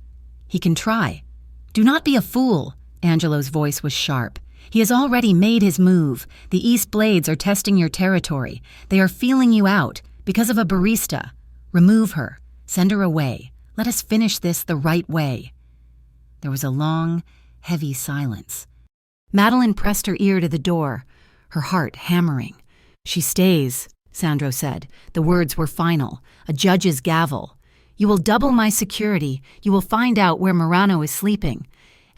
He can try. Do not be a fool." Angelo's voice was sharp. "He has already made his move. The East Blades are testing your territory. They are feeling you out because of a barista. Remove her. Send her away. Let us finish this the right way." There was a long, heavy silence. Madeline pressed her ear to the door, her heart hammering. "She stays," Sandro said. The words were final, a judge's gavel. "You will double my security. You will find out where Morano is sleeping.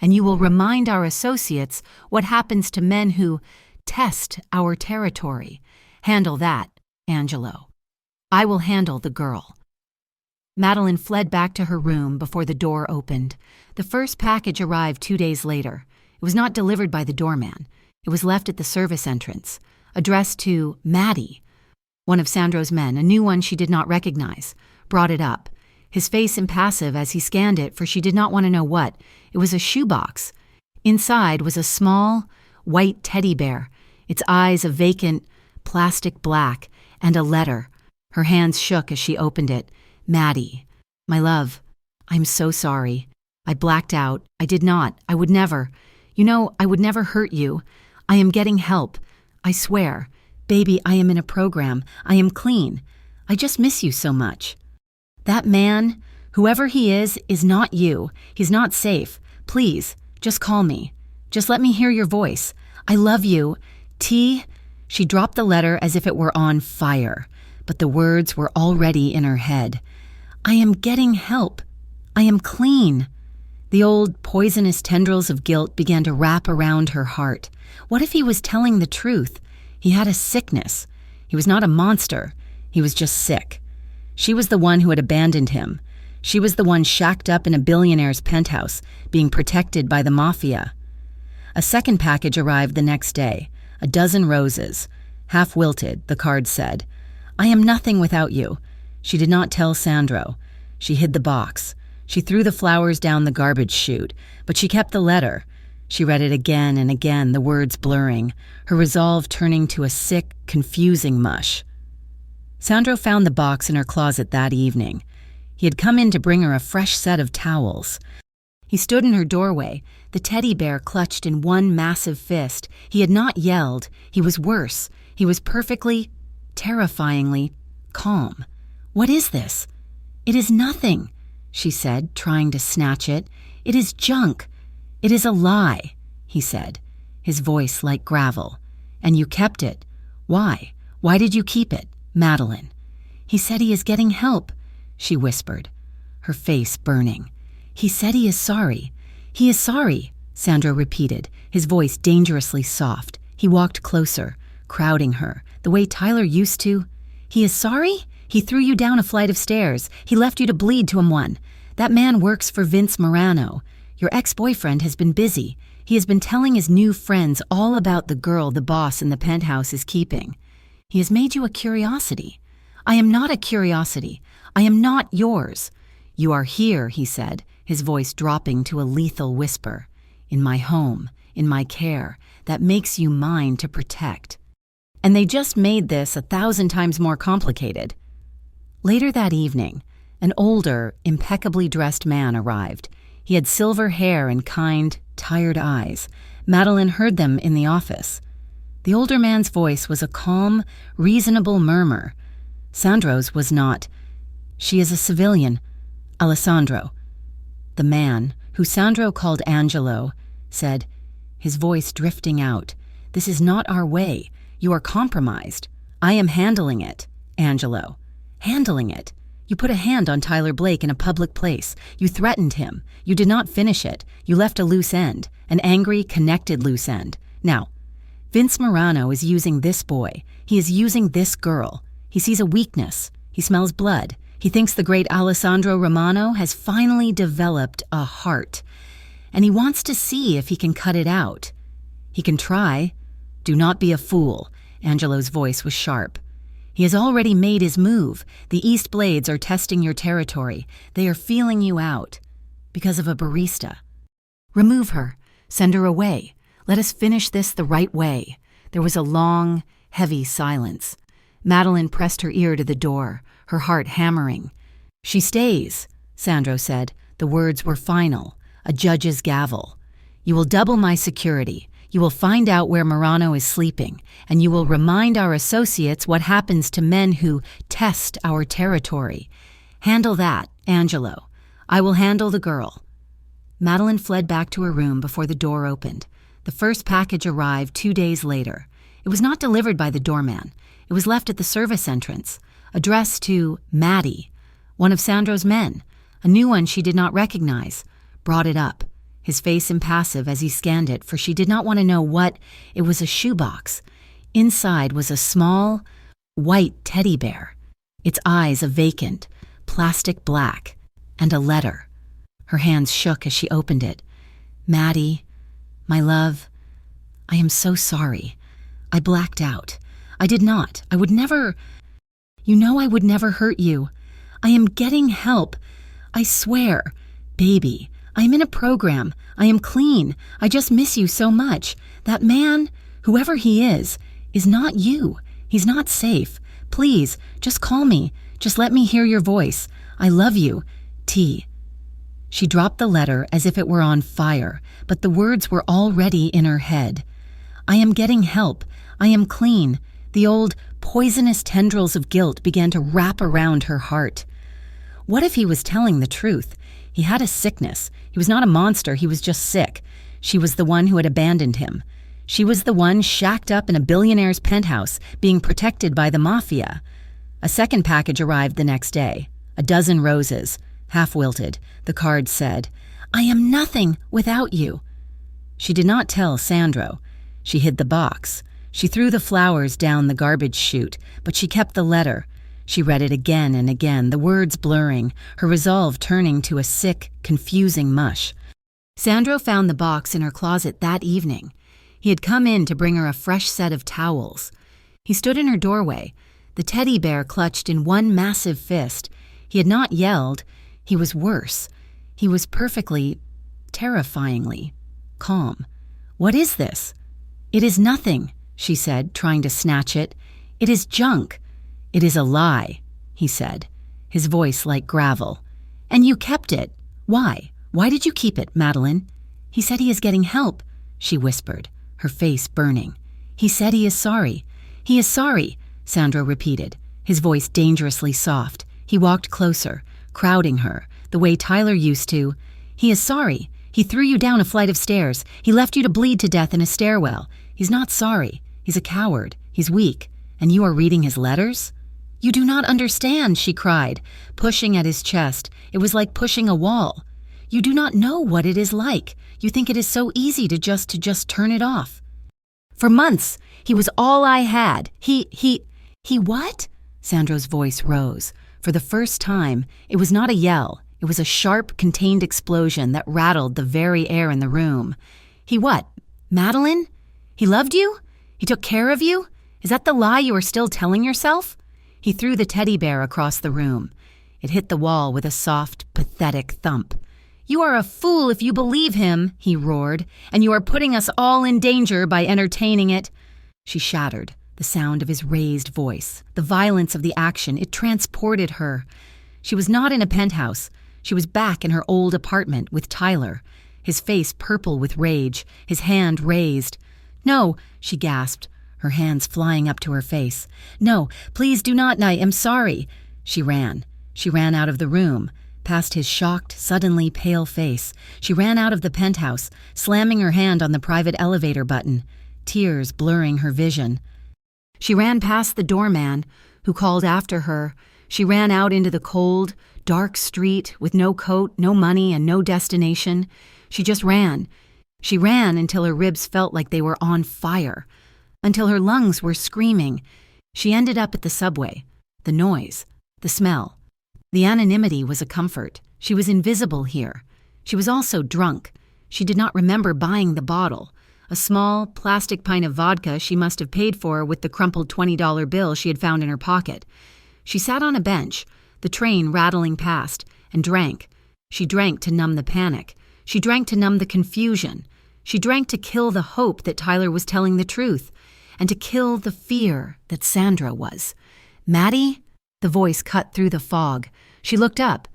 And you will remind our associates what happens to men who test our territory. Handle that, Angelo. I will handle the girl. Madeline fled back to her room before the door opened. The first package arrived 2 days later. It was not delivered by the doorman. It was left at the service entrance, addressed to Maddie. One of Sandro's men, a new one she did not recognize, brought it up, his face impassive as he scanned it, for she did not want to know what. It was a shoebox. Inside was a small, white teddy bear, its eyes a vacant, plastic black, and a letter. Her hands shook as she opened it. Maddie, my love, I'm so sorry. I blacked out. I did not. I would never. You know, I would never hurt you. I am getting help. I swear. Baby, I am in a program. I am clean. I just miss you so much. That man, whoever he is not you. He's not safe. Please, just call me. Just let me hear your voice. I love you. T. She dropped the letter as if it were on fire, but the words were already in her head. I am getting help. I am clean. The old poisonous tendrils of guilt began to wrap around her heart. What if he was telling the truth? He had a sickness. He was not a monster. He was just sick. She was the one who had abandoned him. She was the one shacked up in a billionaire's penthouse, being protected by the mafia. A second package arrived the next day. 12 roses. Half wilted, the card said. I am nothing without you. She did not tell Sandro. She hid the box. She threw the flowers down the garbage chute, but she kept the letter. She read it again and again, the words blurring, her resolve turning to a sick, confusing mush. Sandro found the box in her closet that evening. He had come in to bring her a fresh set of towels. He stood in her doorway, the teddy bear clutched in one massive fist. He had not yelled. He was worse. He was perfectly, terrifyingly calm. What is this? It is nothing, she said, trying to snatch it. It is junk. It is a lie, he said, his voice like gravel. And you kept it. Why? Why did you keep it, Madeline? He said he is getting help, she whispered, her face burning. He said he is sorry. He is sorry, Sandro repeated, his voice dangerously soft. He walked closer, crowding her, the way Tyler used to. He is sorry? He threw you down a flight of stairs. He left you to bleed to one. That man works for Vince Morano. Your ex-boyfriend has been busy. He has been telling his new friends all about the girl the boss in the penthouse is keeping. He has made you a curiosity. I am not a curiosity. I am not yours. You are here, he said, his voice dropping to a lethal whisper. In my home, in my care, that makes you mine to protect. And they just made this 1,000 times more complicated. Later that evening, an older, impeccably dressed man arrived. He had silver hair and kind, tired eyes. Madeline heard them in the office. The older man's voice was a calm, reasonable murmur. Sandro's was not. She is a civilian. Alessandro. The man, who Sandro called Angelo, said, his voice drifting out, This is not our way. You are compromised. I am handling it, Angelo. Handling it. You put a hand on Tyler Blake in a public place. You threatened him. You did not finish it. You left a loose end, an angry, connected loose end. Now, Vince Morano is using this boy. He is using this girl. He sees a weakness. He smells blood. He thinks the great Alessandro Romano has finally developed a heart. And he wants to see if he can cut it out. He can try. Do not be a fool. Angelo's voice was sharp. He has already made his move. The East Blades are testing your territory. They are feeling you out. Because of a barista. Remove her. Send her away. Let us finish this the right way. There was a long, heavy silence. Madeline pressed her ear to the door, her heart hammering. She stays, Sandro said. The words were final, a judge's gavel. You will double my security. You will find out where Morano is sleeping, and you will remind our associates what happens to men who test our territory. Handle that, Angelo. I will handle the girl. Madeline fled back to her room before the door opened. The first package arrived 2 days later. It was not delivered by the doorman. It was left at the service entrance, addressed to Maddie, one of Sandro's men. A new one she did not recognize, brought it up, his face impassive as he scanned it, for she did not want to know what. It was a shoebox. Inside was a small, white teddy bear, its eyes a vacant, plastic black, and a letter. Her hands shook as she opened it. "Maddie, my love, I am so sorry. I blacked out. I did not. I would never. You know I would never hurt you. I am getting help. I swear. Baby, I am in a program. I am clean. I just miss you so much. That man, whoever he is not you. He's not safe. Please, just call me. Just let me hear your voice. I love you. T." She dropped the letter as if it were on fire, but the words were already in her head. "I am getting help. I am clean." The old, poisonous tendrils of guilt began to wrap around her heart. What if he was telling the truth? He had a sickness. He was not a monster, he was just sick. She was the one who had abandoned him. She was the one shacked up in a billionaire's penthouse, being protected by the mafia. A second package arrived the next day. 12 roses, half wilted. The card said, "I am nothing without you." She did not tell Sandro. She hid the box. She threw the flowers down the garbage chute, but she kept the letter. She read it again and again, the words blurring, her resolve turning to a sick, confusing mush. Sandro found the box in her closet that evening. He had come in to bring her a fresh set of towels. He stood in her doorway, the teddy bear clutched in one massive fist. He had not yelled. He was worse. He was perfectly, terrifyingly calm. "What is this?" "It is nothing," she said, trying to snatch it. "It is junk." "It is a lie," he said, his voice like gravel. "And you kept it. Why? Why did you keep it, Madeline?" "He said he is getting help," she whispered, her face burning. "He said he is sorry." "He is sorry," Sandro repeated, his voice dangerously soft. He walked closer, crowding her, the way Tyler used to. "He is sorry. He threw you down a flight of stairs. He left you to bleed to death in a stairwell. He's not sorry. He's a coward. He's weak. And you are reading his letters?" "You do not understand," she cried, pushing at his chest. It was like pushing a wall. "You do not know what it is like. You think it is so easy to just turn it off. For months, he was all I had. He what?" Sandro's voice rose. For the first time, it was not a yell. It was a sharp, contained explosion that rattled the very air in the room. "He what? Madeline? He loved you? He took care of you? Is that the lie you are still telling yourself?" He threw the teddy bear across the room. It hit the wall with a soft, pathetic thump. "You are a fool if you believe him," he roared, "and you are putting us all in danger by entertaining it." She shattered, the sound of his raised voice, the violence of the action. It transported her. She was not in a penthouse. She was back in her old apartment with Tyler, his face purple with rage, his hand raised. "No," she gasped, her hands flying up to her face. "No, please do not, I am sorry." She ran. She ran out of the room, past his shocked, suddenly pale face. She ran out of the penthouse, slamming her hand on the private elevator button, tears blurring her vision. She ran past the doorman, who called after her. She ran out into the cold, dark street with no coat, no money, and no destination. She just ran. She ran until her ribs felt like they were on fire, until her lungs were screaming. She ended up at the subway. The noise, the smell. The anonymity was a comfort. She was invisible here. She was also drunk. She did not remember buying the bottle. A small, plastic pint of vodka she must have paid for with the crumpled $20 bill she had found in her pocket. She sat on a bench, the train rattling past, and drank. She drank to numb the panic. She drank to numb the confusion. She drank to kill the hope that Tyler was telling the truth, and to kill the fear that Sandra was. "Maddie?" The voice cut through the fog. She looked up.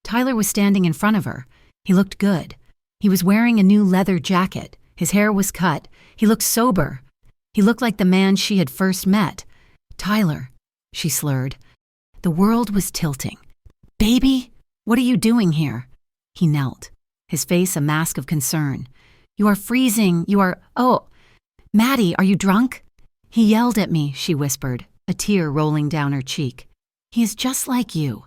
Tyler was standing in front of her. He looked good. He was wearing a new leather jacket. His hair was cut. He looked sober. He looked like the man she had first met. "Tyler," she slurred. The world was tilting. "Baby, what are you doing here?" He knelt, his face a mask of concern. "You are freezing. You are... Oh, Maddie, are you drunk?" "He yelled at me," she whispered, a tear rolling down her cheek. "He is just like you."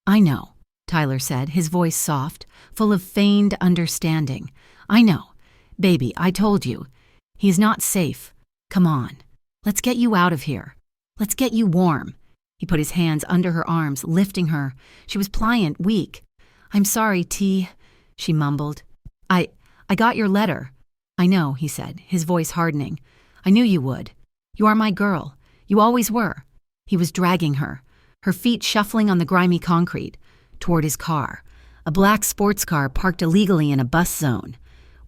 "I know," Tyler said, his voice soft, full of feigned understanding. "I know. Baby, I told you. He is not safe. Come on." Let's get you out of here. Let's get you warm." He put his hands under her arms, lifting her. She was pliant, weak. "I'm sorry, T," she mumbled. I got your letter." "I know," he said, his voice hardening. "I knew you would. You are my girl. You always were." He was dragging her, her feet shuffling on the grimy concrete, toward his car, a black sports car parked illegally in a bus zone.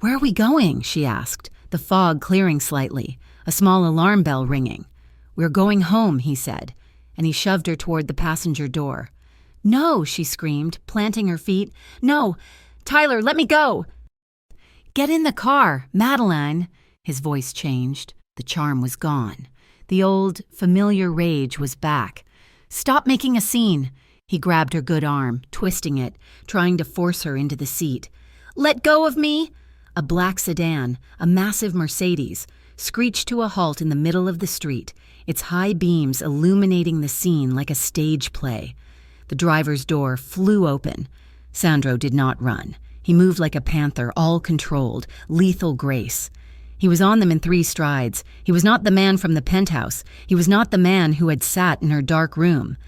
"Where are we going?" she asked, the fog clearing slightly, a small alarm bell ringing. "We're going home," he said, and he shoved her toward the passenger door. "No," she screamed, planting her feet. "No! Tyler, let me go!" "Get in the car, Madeline!" His voice changed. The charm was gone. The old, familiar rage was back. "Stop making a scene!" He grabbed her good arm, twisting it, trying to force her into the seat. "Let go of me!" A black sedan, a massive Mercedes, screeched to a halt in the middle of the street, its high beams illuminating the scene like a stage play. The driver's door flew open. Sandro did not run. He moved like a panther, all controlled, lethal grace. He was on them in 3 strides. He was not the man from the penthouse. He was not the man who had sat in her dark room.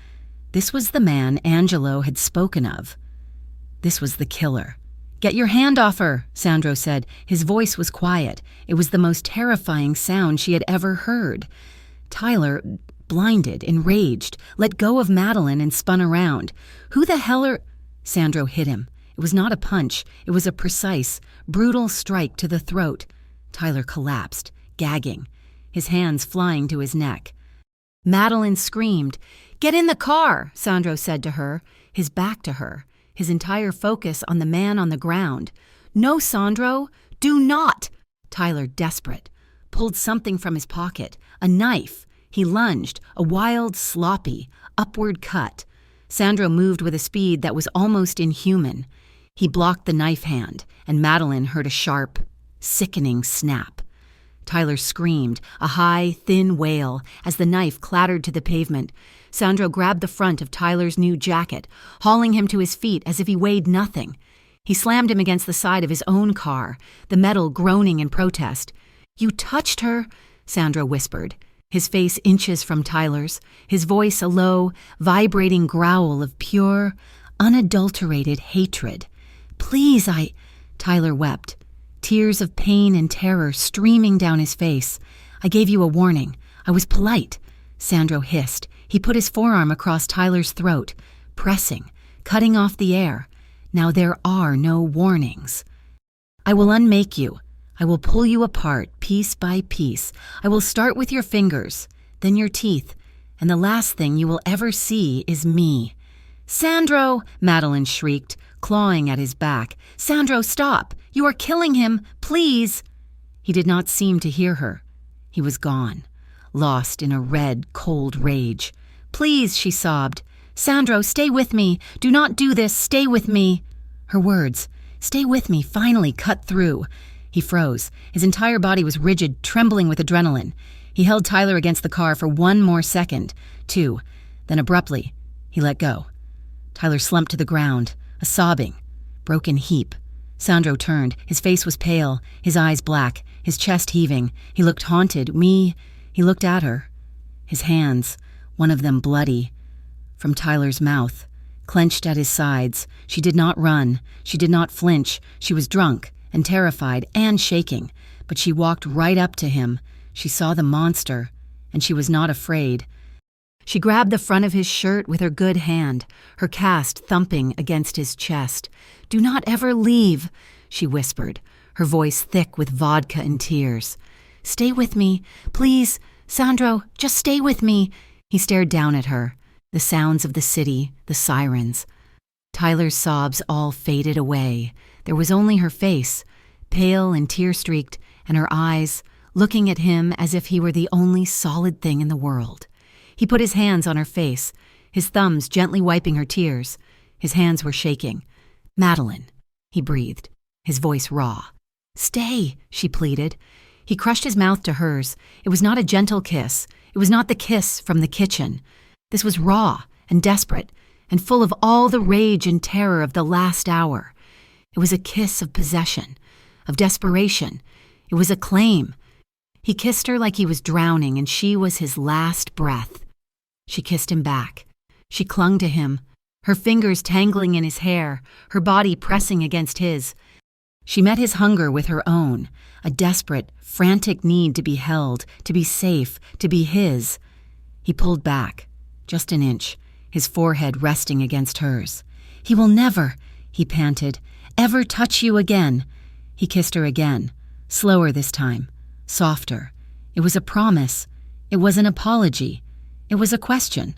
This was the man Angelo had spoken of. This was the killer. "Get your hand off her," Sandro said. His voice was quiet. It was the most terrifying sound she had ever heard. Tyler, blinded, enraged, let go of Madeline and spun around. "Who the hell are—" Sandro hit him. It was not a punch. It was a precise, brutal strike to the throat. Tyler collapsed, gagging, his hands flying to his neck. Madeline screamed. "Get in the car," Sandro said to her, his back to her, his entire focus on the man on the ground. "No, Sandro, do not!" Tyler, desperate, pulled something from his pocket, a knife. He lunged, a wild, sloppy, upward cut. Sandro moved with a speed that was almost inhuman. He blocked the knife hand, and Madeline heard a sharp, sickening snap. Tyler screamed, a high, thin wail, as the knife clattered to the pavement. Sandro grabbed the front of Tyler's new jacket, hauling him to his feet as if he weighed nothing. He slammed him against the side of his own car, the metal groaning in protest. "You touched her," Sandro whispered, his face inches from Tyler's, his voice a low, vibrating growl of pure, unadulterated hatred. "Please, Tyler wept, tears of pain and terror streaming down his face. "I gave you a warning. I was polite," Sandro hissed. He put his forearm across Tyler's throat, pressing, cutting off the air. "Now there are no warnings. I will unmake you. I will pull you apart, piece by piece. I will start with your fingers, then your teeth, and the last thing you will ever see is me." "Sandro!" Madeline shrieked, clawing at his back. "Sandro, stop! You are killing him! Please!" He did not seem to hear her. He was gone, lost in a red, cold rage. "Please," she sobbed. "Sandro, stay with me! Do not do this! Stay with me!" Her words, "Stay with me," finally cut through. He froze. His entire body was rigid, trembling with adrenaline. He held Tyler against the car for 1 more second, 2. Then abruptly, he let go. Tyler slumped to the ground, a sobbing, broken heap. Sandro turned. His face was pale, his eyes black, his chest heaving. He looked haunted. He looked at her. His hands, one of them bloody, from Tyler's mouth, clenched at his sides. She did not run. She did not flinch. She was drunk and terrified and shaking, but she walked right up to him. She saw the monster, and she was not afraid. She grabbed the front of his shirt with her good hand, her cast thumping against his chest. "Do not ever leave," she whispered, her voice thick with vodka and tears. "Stay with me, please. Sandro, just stay with me." He stared down at her, the sounds of the city, the sirens. Tyler's sobs all faded away. There was only her face, pale and tear-streaked, and her eyes, looking at him as if he were the only solid thing in the world. He put his hands on her face, his thumbs gently wiping her tears. His hands were shaking. "Madeline," he breathed, his voice raw. "Stay," she pleaded. He crushed his mouth to hers. It was not a gentle kiss. It was not the kiss from the kitchen. This was raw and desperate and full of all the rage and terror of the last hour. It was a kiss of possession, of desperation. It was a claim. He kissed her like he was drowning and she was his last breath. She kissed him back. She clung to him, her fingers tangling in his hair, her body pressing against his. She met his hunger with her own, a desperate, frantic need to be held, to be safe, to be his. He pulled back, just an inch, his forehead resting against hers. "He will never," he panted, "ever touch you again." He kissed her again, slower this time, softer. It was a promise. It was an apology. It was a question.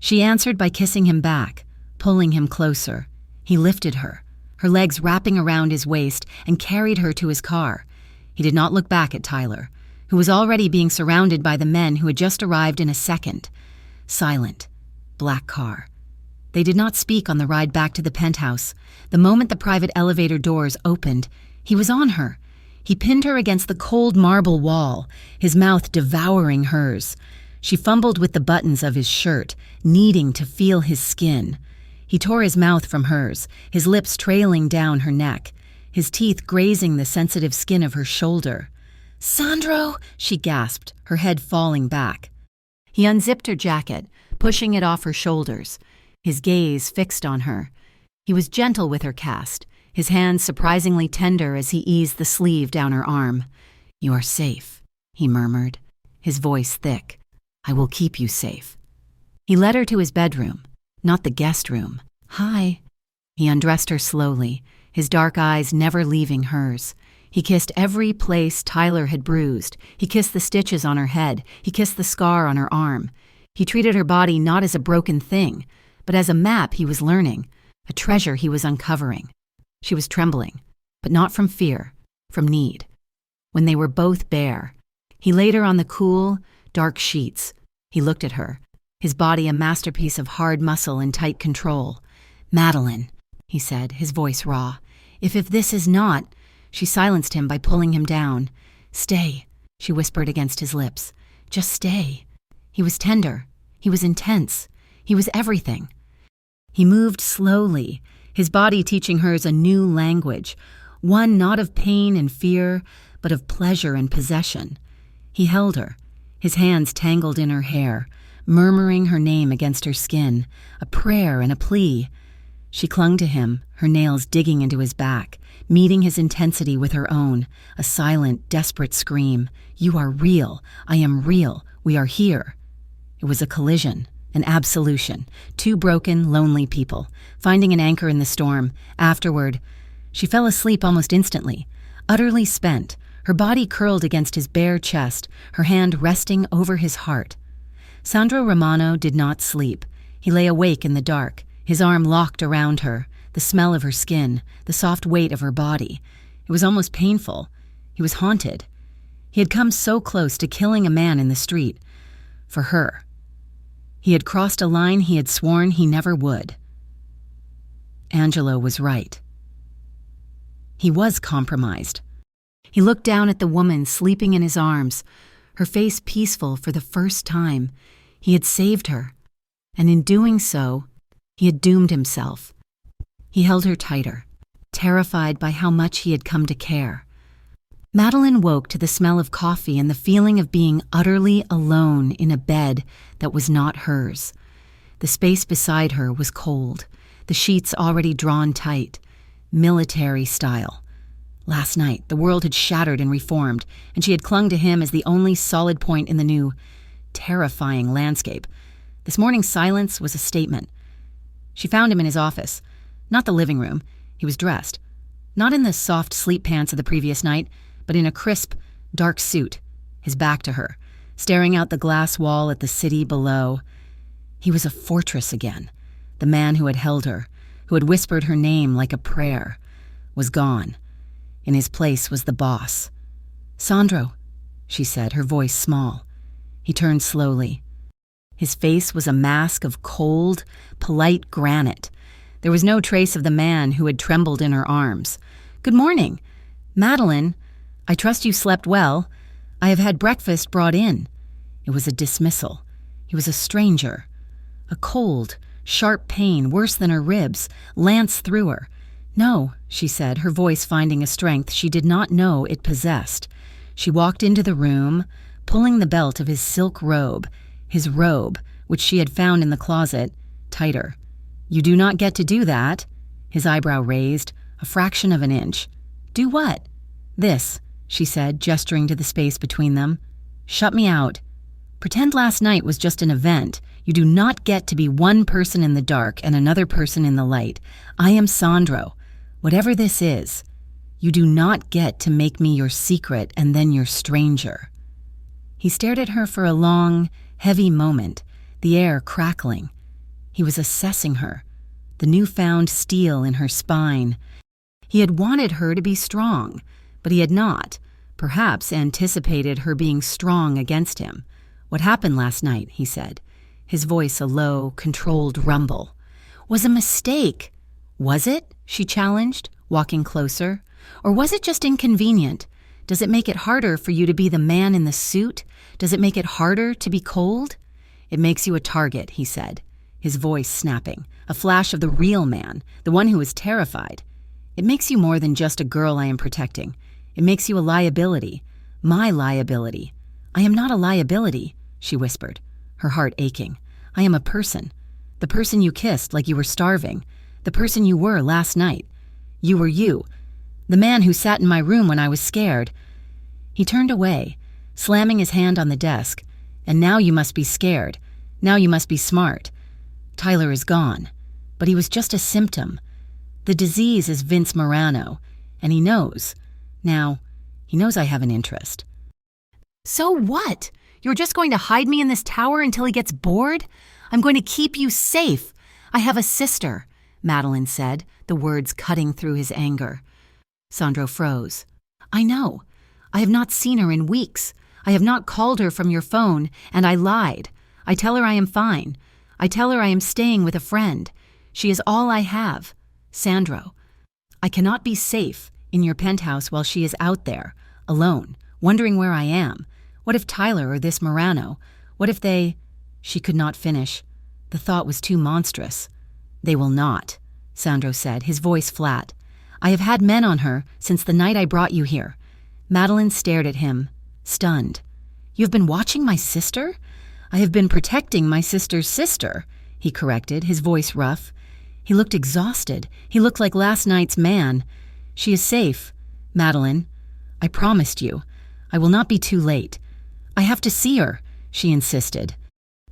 She answered by kissing him back, pulling him closer. He lifted her, her legs wrapping around his waist, and carried her to his car. He did not look back at Tyler, who was already being surrounded by the men who had just arrived in a second. Silent, black car. They did not speak on the ride back to the penthouse. The moment the private elevator doors opened, he was on her. He pinned her against the cold marble wall, his mouth devouring hers. She fumbled with the buttons of his shirt, needing to feel his skin. He tore his mouth from hers, his lips trailing down her neck, his teeth grazing the sensitive skin of her shoulder. "Sandro!" she gasped, her head falling back. He unzipped her jacket, pushing it off her shoulders, his gaze fixed on her. He was gentle with her cast, his hands surprisingly tender as he eased the sleeve down her arm. "You are safe," he murmured, his voice thick. "I will keep you safe." He led her to his bedroom, not the guest room. "Hi." He undressed her slowly, his dark eyes never leaving hers. He kissed every place Tyler had bruised. He kissed the stitches on her head. He kissed the scar on her arm. He treated her body not as a broken thing, but as a map he was learning, a treasure he was uncovering. She was trembling, but not from fear, from need. When they were both bare, he laid her on the cool, dark sheets. He looked at her, his body a masterpiece of hard muscle and tight control. "Madeline," he said, his voice raw. If this is not..." She silenced him by pulling him down. "Stay," she whispered against his lips. "Just stay." He was tender. He was intense. He was everything. He moved slowly, his body teaching hers a new language, one not of pain and fear, but of pleasure and possession. He held her, his hands tangled in her hair, murmuring her name against her skin, a prayer and a plea. She clung to him, her nails digging into his back, meeting his intensity with her own, a silent, desperate scream. "You are real. I am real. We are here." It was a collision, an absolution. Two broken, lonely people, finding an anchor in the storm. Afterward, she fell asleep almost instantly, utterly spent, her body curled against his bare chest, her hand resting over his heart. Sandro Romano did not sleep. He lay awake in the dark, his arm locked around her, the smell of her skin, the soft weight of her body. It was almost painful. He was haunted. He had come so close to killing a man in the street. For her. He had crossed a line he had sworn he never would. Angelo was right. He was compromised. He looked down at the woman sleeping in his arms, her face peaceful for the first time. He had saved her, and in doing so, he had doomed himself. He held her tighter, terrified by how much he had come to care. Madeline woke to the smell of coffee and the feeling of being utterly alone in a bed that was not hers. The space beside her was cold, the sheets already drawn tight, military style. Last night, the world had shattered and reformed, and she had clung to him as the only solid point in the new, terrifying landscape. This morning's silence was a statement. She found him in his office, not the living room. He was dressed, not in the soft sleep pants of the previous night, but in a crisp, dark suit, his back to her, staring out the glass wall at the city below. He was a fortress again. The man who had held her, who had whispered her name like a prayer, was gone. In his place was the boss. "Sandro," she said, her voice small. He turned slowly. His face was a mask of cold, polite granite. There was no trace of the man who had trembled in her arms. "Good morning. Madeline, I trust you slept well. I have had breakfast brought in." It was a dismissal. He was a stranger. A cold, sharp pain, worse than her ribs, lanced through her. "No," she said, her voice finding a strength she did not know it possessed. She walked into the room, pulling the belt of his silk robe, which she had found in the closet, tighter. "You do not get to do that." His eyebrow raised, a fraction of an inch. "Do what?" "This," she said, gesturing to the space between them. "Shut me out. Pretend last night was just an event. You do not get to be one person in the dark and another person in the light. I am Sandro. Whatever this is, you do not get to make me your secret and then your stranger." He stared at her for a long, heavy moment, the air crackling. He was assessing her, the newfound steel in her spine. He had wanted her to be strong, but he had not, perhaps anticipated her being strong against him. "What happened last night," he said, his voice a low, controlled rumble, "was a mistake." "Was it?" she challenged, walking closer. "Or was it just inconvenient? Does it make it harder for you to be the man in the suit? Does it make it harder to be cold?" "It makes you a target," he said, his voice snapping, a flash of the real man, the one who was terrified. "It makes you more than just a girl I am protecting. It makes you a liability. My liability." "I am not a liability," she whispered, her heart aching. "I am a person. The person you kissed like you were starving. The person you were last night. You were you. The man who sat in my room when I was scared." He turned away, slamming his hand on the desk. "And now you must be scared. Now you must be smart. Tyler is gone. But he was just a symptom. The disease is Vince Morano, and he knows. Now, he knows I have an interest." "So what? You're just going to hide me in this tower until he gets bored? I'm going to keep you safe. I have a sister," Madeline said, the words cutting through his anger. Sandro froze. "I know. I have not seen her in weeks. I have not called her from your phone, and I lied. I tell her I am fine. I tell her I am staying with a friend. She is all I have. Sandro, I cannot be safe in your penthouse while she is out there, alone, wondering where I am. What if Tyler or this Morano? What if they—" She could not finish. The thought was too monstrous. "They will not," Sandro said, his voice flat. "I have had men on her since the night I brought you here." Madeline stared at him, stunned. "You have been watching my sister?" "I have been protecting my sister's sister," he corrected, his voice rough. He looked exhausted. He looked like last night's man. "She is safe, Madeline. I promised you. I will not be too late. I have to see her," she insisted.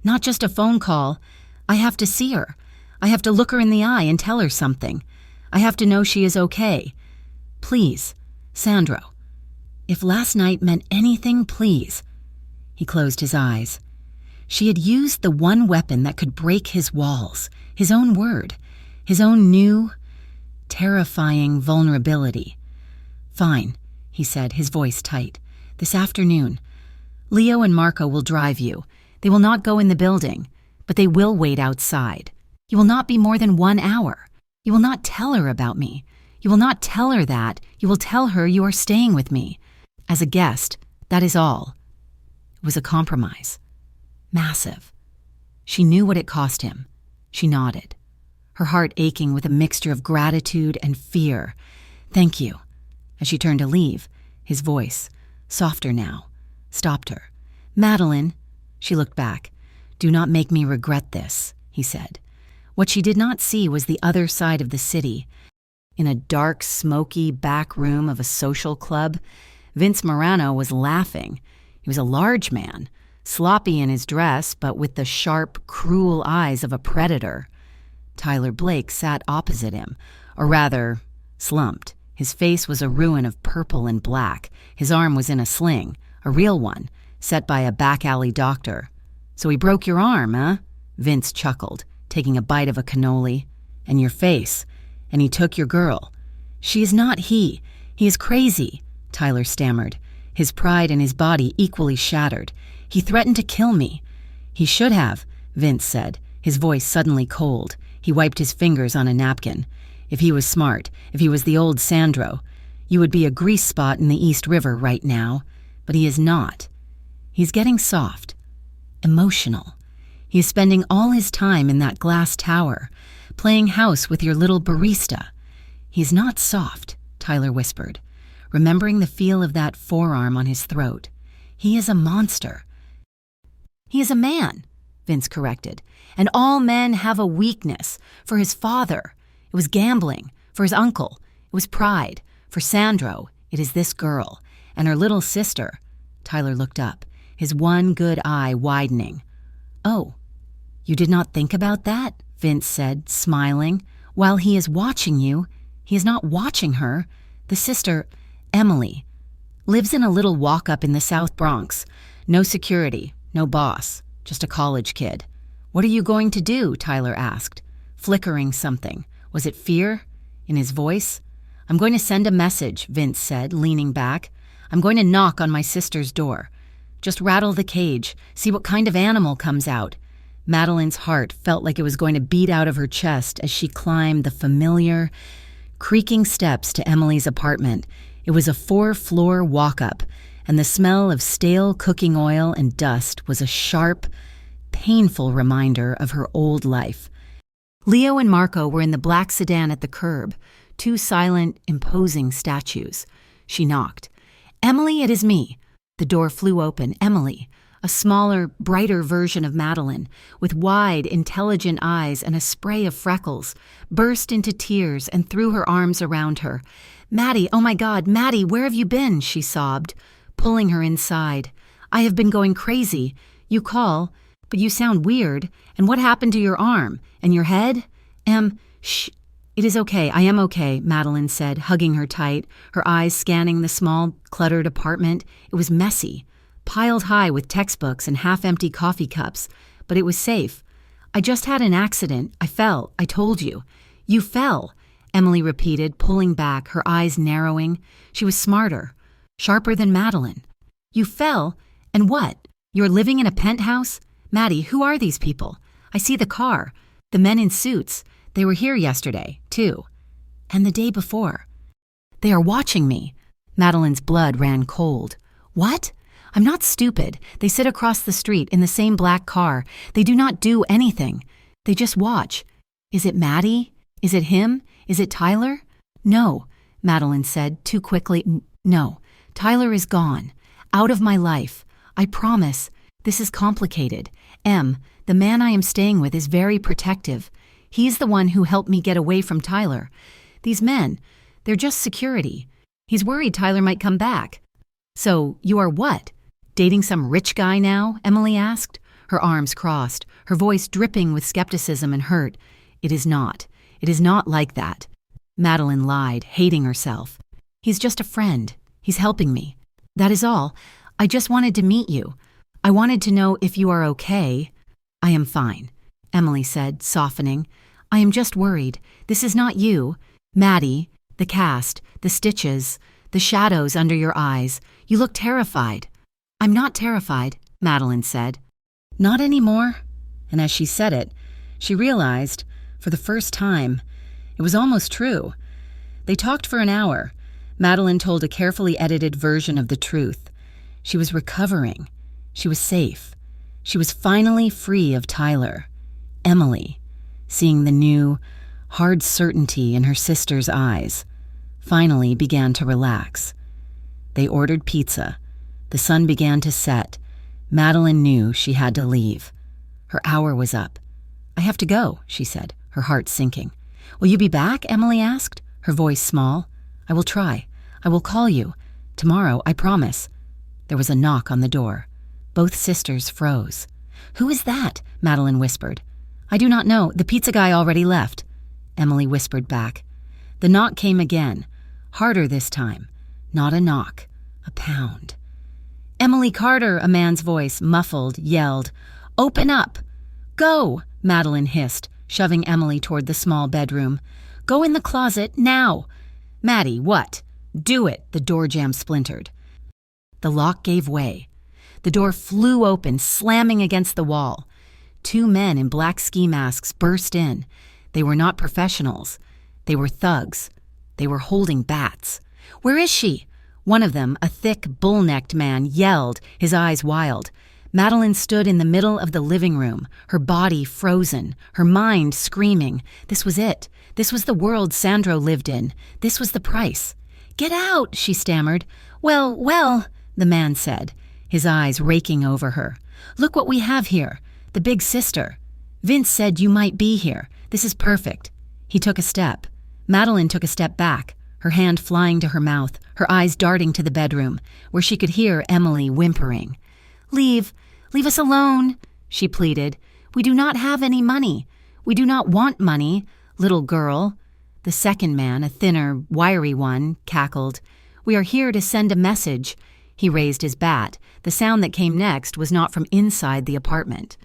"Not just a phone call. I have to see her. I have to look her in the eye and tell her something. I have to know she is okay. Please, Sandro. If last night meant anything, please." He closed his eyes. She had used the one weapon that could break his walls, his own word, his own new, terrifying vulnerability. "Fine," he said, his voice tight. "This afternoon. Leo and Marco will drive you. They will not go in the building, but they will wait outside. You will not be more than 1 hour. You will not tell her about me. You will not tell her that. You will tell her you are staying with me. As a guest, that is all." It was a compromise. Massive. She knew what it cost him. She nodded, her heart aching with a mixture of gratitude and fear. "Thank you." As she turned to leave, his voice, softer now, stopped her. "Madeline," she looked back. "Do not make me regret this," he said. What she did not see was the other side of the city. In a dark, smoky back room of a social club, Vince Morano was laughing. He was a large man, sloppy in his dress, but with the sharp, cruel eyes of a predator. Tyler Blake sat opposite him, or rather, slumped. His face was a ruin of purple and black. His arm was in a sling, a real one, set by a back-alley doctor. "So he broke your arm, eh?" Vince chuckled, taking a bite of a cannoli. "And your face. And he took your girl." "She is not he. He is crazy," Tyler stammered, his pride and his body equally shattered. "He threatened to kill me." "He should have," Vince said, his voice suddenly cold. He wiped his fingers on a napkin. "If he was smart, if he was the old Sandro, you would be a grease spot in the East River right now. But he is not. He's getting soft, emotional. He is spending all his time in that glass tower, playing house with your little barista." "He's not soft," Tyler whispered. remembering the feel of that forearm on his throat. He is a monster. He is a man, Vince corrected, and all men have a weakness. For his father, it was gambling. For his uncle, it was pride. For Sandro, it is this girl. And her little sister. Tyler looked up, his one good eye widening. Oh, you did not think about that? Vince said, smiling. While he is watching you, he is not watching her. The sister, Emily, lives in a little walk-up in the South Bronx. No security, no boss, just a college kid. What are you going to do? Tyler asked, flickering something. Was it fear in his voice? I'm going to send a message, Vince said, leaning back. I'm going to knock on my sister's door. Just rattle the cage, see what kind of animal comes out. Madeline's heart felt like it was going to beat out of her chest as she climbed the familiar, creaking steps to Emily's apartment. It was a 4-floor walk-up, and the smell of stale cooking oil and dust was a sharp, painful reminder of her old life. Leo and Marco were in the black sedan at the curb, two silent, imposing statues. She knocked. Emily, it is me. The door flew open. Emily, a smaller, brighter version of Madeline, with wide, intelligent eyes and a spray of freckles, burst into tears and threw her arms around her. Maddie, oh my God, Maddie, where have you been? She sobbed, pulling her inside. I have been going crazy. You call, but you sound weird. And what happened to your arm? And your head? Shh. It is okay, I am okay, Madeline said, hugging her tight, her eyes scanning the small, cluttered apartment. It was messy, piled high with textbooks and half-empty coffee cups, but it was safe. I just had an accident. I fell. I told you. You fell, Emily repeated, pulling back, her eyes narrowing. She was smarter, sharper than Madeline. You fell? And what? You're living in a penthouse? Maddie, who are these people? I see the car. The men in suits. They were here yesterday, too. And the day before. They are watching me. Madeline's blood ran cold. What? I'm not stupid. They sit across the street in the same black car. They do not do anything. They just watch. Is it Maddie? Is it him? Is it Tyler? No, Madeline said too quickly. No, Tyler is gone. Out of my life. I promise. This is complicated. The man I am staying with, is very protective. He's the one who helped me get away from Tyler. These men, they're just security. He's worried Tyler might come back. So, you are what? Dating some rich guy now? Emily asked, her arms crossed, her voice dripping with skepticism and hurt. It is not. It is not like that. Madeline lied, hating herself. He's just a friend. He's helping me. That is all. I just wanted to meet you. I wanted to know if you are okay. I am fine, Emily said, softening. I am just worried. This is not you. Maddie, the cast, the stitches, the shadows under your eyes. You look terrified. I'm not terrified, Madeline said. Not anymore. And as she said it, she realized, for the first time, it was almost true. They talked for an hour. Madeline told a carefully edited version of the truth. She was recovering. She was safe. She was finally free of Tyler. Emily, seeing the new, hard certainty in her sister's eyes, finally began to relax. They ordered pizza. The sun began to set. Madeline knew she had to leave. Her hour was up. I have to go, she said, her heart sinking. Will you be back? Emily asked, her voice small. I will try. I will call you. Tomorrow, I promise. There was a knock on the door. Both sisters froze. Who is that? Madeline whispered. I do not know. The pizza guy already left. Emily whispered back. The knock came again. Harder this time. Not a knock. A pound. Emily Carter, a man's voice, muffled, yelled. Open up! Go! Madeline hissed, shoving Emily toward the small bedroom. Go in the closet, now! Maddie, what? Do it! The door jamb splintered. The lock gave way. The door flew open, slamming against the wall. Two men in black ski masks burst in. They were not professionals. They were thugs. They were holding bats. Where is she? One of them, a thick, bull-necked man, yelled, his eyes wild. Madeline stood in the middle of the living room, her body frozen, her mind screaming. This was it. This was the world Sandro lived in. This was the price. "Get out," she stammered. Well, the man said, his eyes raking over her. "Look what we have here, the big sister. Vince said you might be here. This is perfect." He took a step. Madeline took a step back, her hand flying to her mouth, her eyes darting to the bedroom, where she could hear Emily whimpering. Leave us alone," she pleaded. "We do not have any money. We do not want money, little girl." The second man, a thinner, wiry one, cackled. "We are here to send a message." He raised his bat. The sound that came next was not from inside the apartment.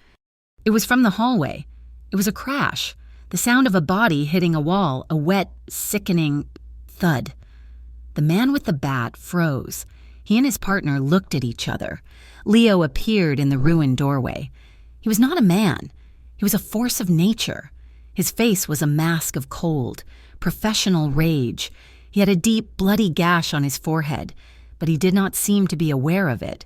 It was from the hallway. It was a crash, the sound of a body hitting a wall, a wet, sickening thud. The man with the bat froze. He and his partner looked at each other. Leo appeared in the ruined doorway. He was not a man. He was a force of nature. His face was a mask of cold, professional rage. He had a deep, bloody gash on his forehead, but he did not seem to be aware of it.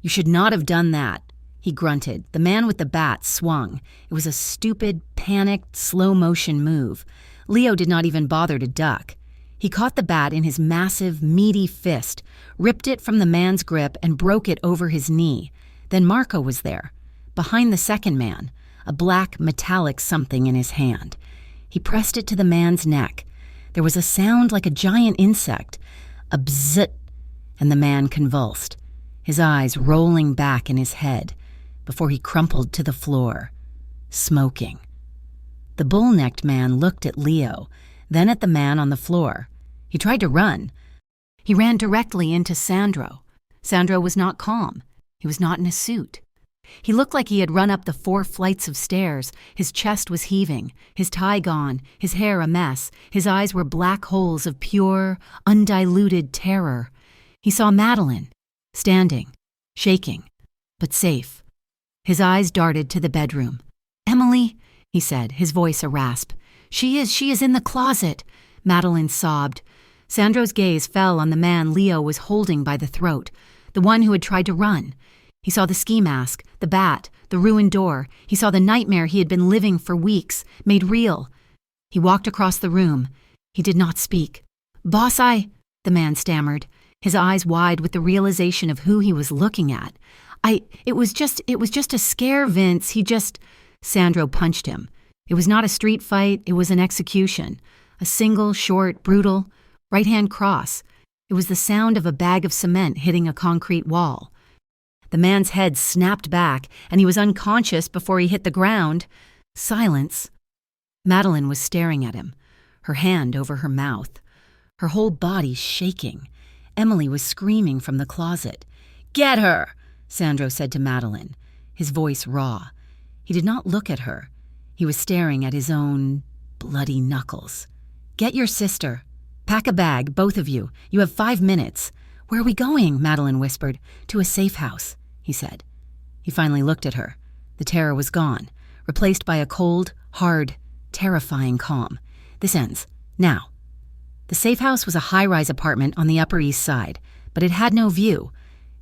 "You should not have done that," he grunted. The man with the bat swung. It was a stupid, panicked, slow-motion move. Leo did not even bother to duck. He caught the bat in his massive, meaty fist, ripped it from the man's grip, and broke it over his knee. Then Marco was there, behind the second man, a black, metallic something in his hand. He pressed it to the man's neck. There was a sound like a giant insect, a bzzzt, and the man convulsed, his eyes rolling back in his head, before he crumpled to the floor, smoking. The bull-necked man looked at Leo, then at the man on the floor. He tried to run. He ran directly into Sandro. Sandro was not calm. He was not in a suit. He looked like he had run up the 4 flights of stairs. His chest was heaving, his tie gone, his hair a mess. His eyes were black holes of pure, undiluted terror. He saw Madeline, standing, shaking, but safe. His eyes darted to the bedroom. "Emily," he said, his voice a rasp. She is in the closet," Madeline sobbed. Sandro's gaze fell on the man Leo was holding by the throat, the one who had tried to run. He saw the ski mask, the bat, the ruined door. He saw the nightmare he had been living for weeks, made real. He walked across the room. He did not speak. "Boss, the man stammered, his eyes wide with the realization of who he was looking at. It was just a scare, Vince. Sandro punched him. It was not a street fight, it was an execution. A single, short, brutal, right-hand cross. It was the sound of a bag of cement hitting a concrete wall. The man's head snapped back, and he was unconscious before he hit the ground. Silence. Madeline was staring at him, her hand over her mouth, her whole body shaking. Emily was screaming from the closet. "Get her!" Sandro said to Madeline, his voice raw. He did not look at her. He was staring at his own bloody knuckles. "Get your sister. Pack a bag, both of you. You have 5 minutes." "Where are we going?" Madeline whispered. "To a safe house," he said. He finally looked at her. The terror was gone, replaced by a cold, hard, terrifying calm. "This ends. Now." The safe house was a high-rise apartment on the Upper East Side, but it had no view.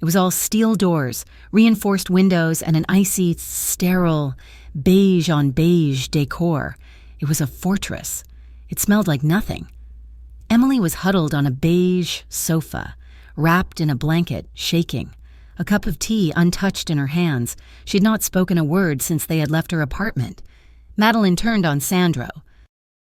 It was all steel doors, reinforced windows, and an icy, sterile, beige-on-beige decor. It was a fortress. It smelled like nothing. Emily was huddled on a beige sofa, wrapped in a blanket, shaking, a cup of tea untouched in her hands. She had not spoken a word since they had left her apartment. Madeline turned on Sandro.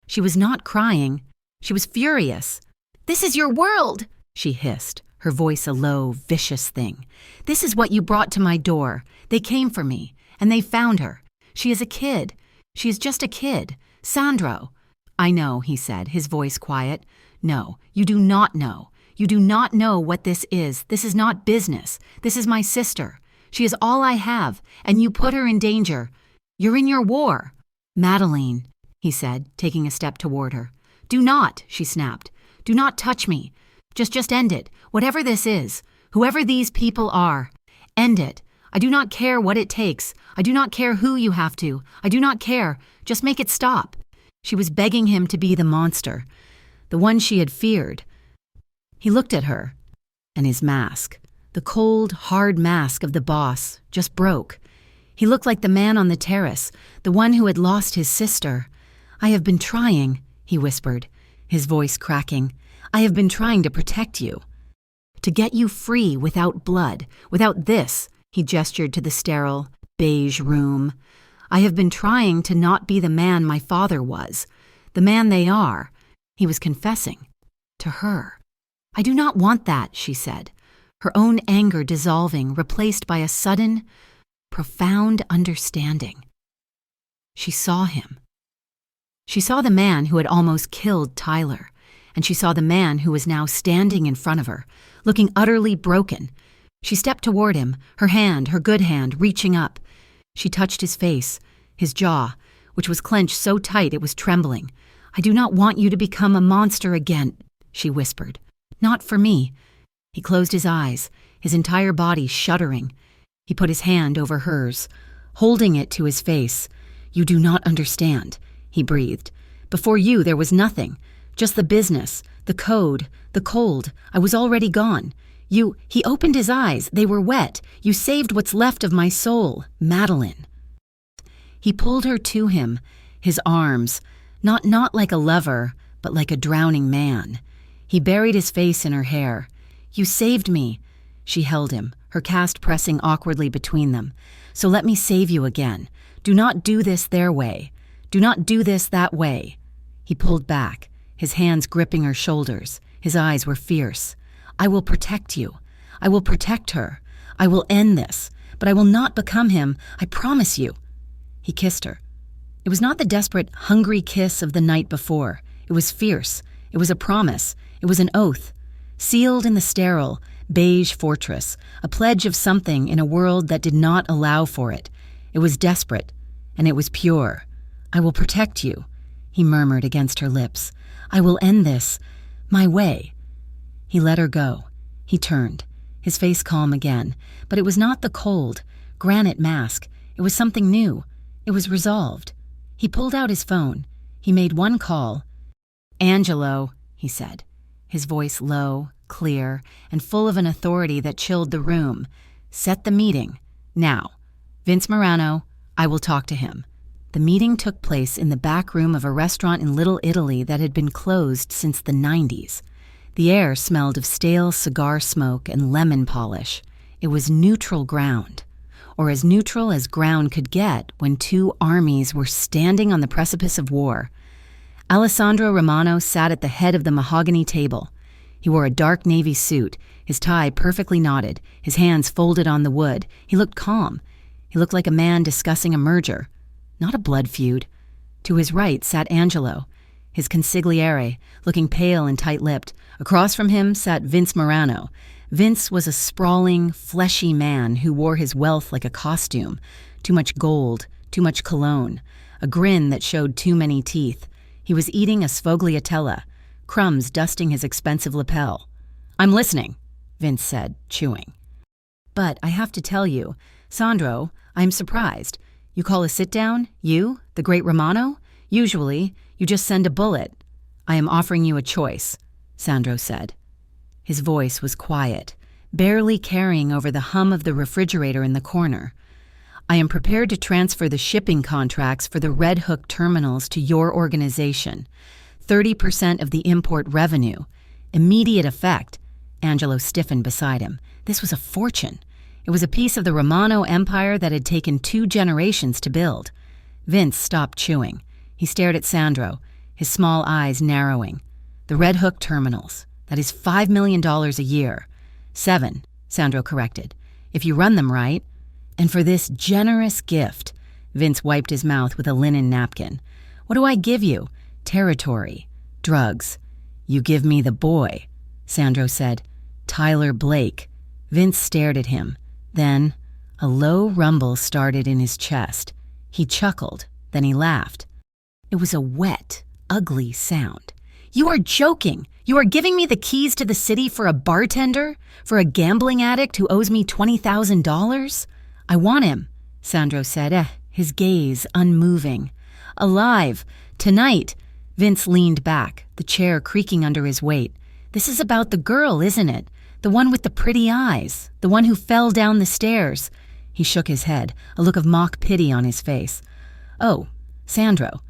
She was not crying. She was furious. "This is your world," she hissed, her voice a low, vicious thing. "This is what you brought to my door. They came for me, and they found her. She is a kid. She is just a kid. Sandro." "I know," he said, his voice quiet. "No, you do not know. You do not know what this is. This is not business. This is my sister. She is all I have, and you put her in danger. You're in your war." "Madeline," he said, taking a step toward her. "Do not," she snapped. "Do not touch me. Just end it. Whatever this is, whoever these people are, end it. I do not care what it takes. I do not care who you have to. I do not care. Just make it stop." She was begging him to be the monster, the one she had feared. He looked at her, and his mask, the cold, hard mask of the boss, just broke. He looked like the man on the terrace, the one who had lost his sister. "I have been trying," he whispered, his voice cracking. I have been trying to protect you. To get you free without blood, without this, he gestured to the sterile, beige room. I have been trying to not be the man my father was, the man they are. He was confessing. To her. I do not want that, she said, her own anger dissolving, replaced by a sudden, profound understanding. She saw him. She saw the man who had almost killed Tyler, and she saw the man who was now standing in front of her, looking utterly broken. She stepped toward him, her hand, her good hand, reaching up. She touched his face, his jaw, which was clenched so tight it was trembling. I do not want you to become a monster again, she whispered. Not for me. He closed his eyes, his entire body shuddering. He put his hand over hers, holding it to his face. You do not understand, he breathed. Before you there was nothing, just the business, the code, the cold. I was already gone. He opened his eyes. They were wet. You saved what's left of my soul, Madeline. He pulled her to him, his arms, not like a lover, but like a drowning man. He buried his face in her hair. You saved me. She held him, her cast pressing awkwardly between them. So let me save you again. Do not do this their way. Do not do this that way. He pulled back, his hands gripping her shoulders. His eyes were fierce. I will protect you. I will protect her. I will end this, but I will not become him. I promise you. He kissed her. It was not the desperate, hungry kiss of the night before. It was fierce. It was a promise. It was an oath. Sealed in the sterile, beige fortress, a pledge of something in a world that did not allow for it. It was desperate, and it was pure. I will protect you, he murmured against her lips. I will end this, my way. He let her go. He turned, his face calm again, but it was not the cold, granite mask. It was something new. It was resolved. He pulled out his phone. He made one call. Angelo, he said, his voice low, clear, and full of an authority that chilled the room. Set the meeting. Now. Vince Morano, I will talk to him. The meeting took place in the back room of a restaurant in Little Italy that had been closed since the 90s. The air smelled of stale cigar smoke and lemon polish. It was neutral ground, or as neutral as ground could get when two armies were standing on the precipice of war. Alessandro Romano sat at the head of the mahogany table. He wore a dark navy suit, his tie perfectly knotted, his hands folded on the wood. He looked calm. He looked like a man discussing a merger, not a blood feud. To his right sat Angelo, his consigliere, looking pale and tight-lipped. Across from him sat Vince Morano. Vince was a sprawling, fleshy man who wore his wealth like a costume. Too much gold, too much cologne, a grin that showed too many teeth. He was eating a sfogliatella, crumbs dusting his expensive lapel. I'm listening, Vince said, chewing. But I have to tell you, Sandro, I'm surprised. You call a sit-down? You, the great Romano? Usually, you just send a bullet. I am offering you a choice, Sandro said. His voice was quiet, barely carrying over the hum of the refrigerator in the corner. I am prepared to transfer the shipping contracts for the Red Hook terminals to your organization. 30% of the import revenue. Immediate effect. Angelo stiffened beside him. This was a fortune. It was a piece of the Romano Empire that had taken 2 generations to build. Vince stopped chewing. He stared at Sandro, his small eyes narrowing. The Red Hook terminals. That is $5 million a year. 7, Sandro corrected, if you run them right. And for this generous gift, Vince wiped his mouth with a linen napkin. What do I give you? Territory. Drugs. You give me the boy, Sandro said. Tyler Blake. Vince stared at him. Then, a low rumble started in his chest. He chuckled, then he laughed. It was a wet, ugly sound. You are joking! You are giving me the keys to the city for a bartender? For a gambling addict who owes me $20,000? I want him, Sandro said, his gaze unmoving. Alive! Tonight! Vince leaned back, the chair creaking under his weight. This is about the girl, isn't it? The one with the pretty eyes, the one who fell down the stairs. He shook his head, a look of mock pity on his face. Oh, Sandro.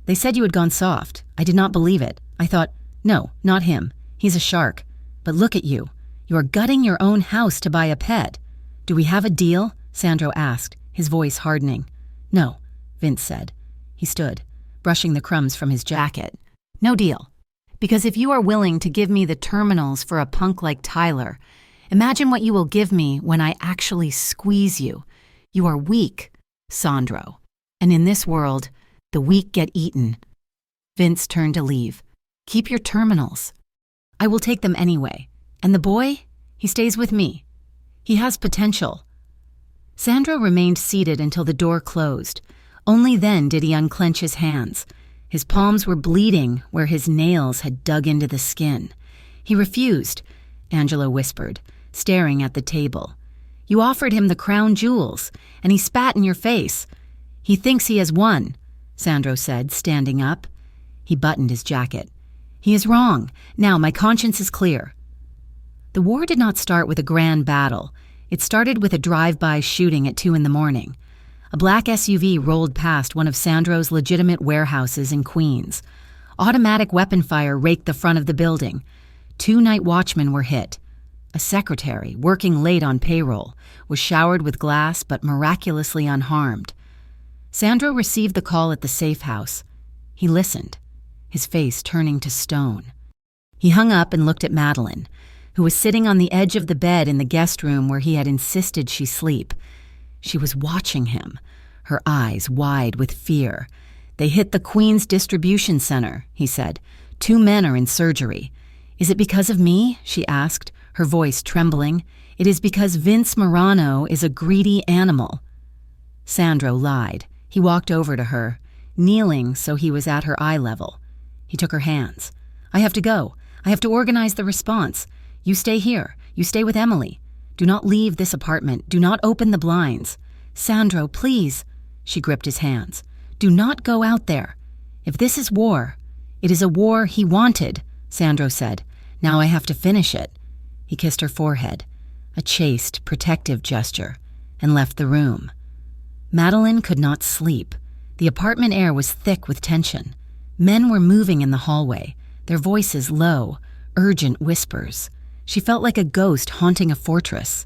They said you had gone soft. I did not believe it. I thought, no, not him. He's a shark. But look at you. You are gutting your own house to buy a pet. Do we have a deal? Sandro asked, his voice hardening. No, Vince said. He stood, brushing the crumbs from his jacket. No deal. Because if you are willing to give me the terminals for a punk like Tyler, imagine what you will give me when I actually squeeze you. You are weak, Sandro. And in this world, the weak get eaten. Vince turned to leave. Keep your terminals. I will take them anyway. And the boy? He stays with me. He has potential. Sandro remained seated until the door closed. Only then did he unclench his hands. His palms were bleeding where his nails had dug into the skin. He refused, Angelo whispered, staring at the table. You offered him the crown jewels, and he spat in your face. He thinks he has won, Sandro said, standing up. He buttoned his jacket. He is wrong. Now my conscience is clear. The war did not start with a grand battle. It started with a drive-by shooting at 2 a.m. A black SUV rolled past one of Sandro's legitimate warehouses in Queens. Automatic weapon fire raked the front of the building. 2 night watchmen were hit. A secretary, working late on payroll, was showered with glass but miraculously unharmed. Sandro received the call at the safe house. He listened, his face turning to stone. He hung up and looked at Madeline, who was sitting on the edge of the bed in the guest room where he had insisted she sleep. She was watching him, her eyes wide with fear. They hit the Queens Distribution Center, he said. 2 men are in surgery. Is it because of me? She asked, her voice trembling. It is because Vince Morano is a greedy animal. Sandro lied. He walked over to her, kneeling so he was at her eye level. He took her hands. I have to go. I have to organize the response. You stay here. You stay with Emily. Do not leave this apartment. Do not open the blinds. Sandro, please. She gripped his hands. Do not go out there. If this is war, it is a war he wanted, Sandro said. Now I have to finish it. He kissed her forehead, a chaste, protective gesture, and left the room. Madeline could not sleep. The apartment air was thick with tension. Men were moving in the hallway, their voices low, urgent whispers. She felt like a ghost haunting a fortress.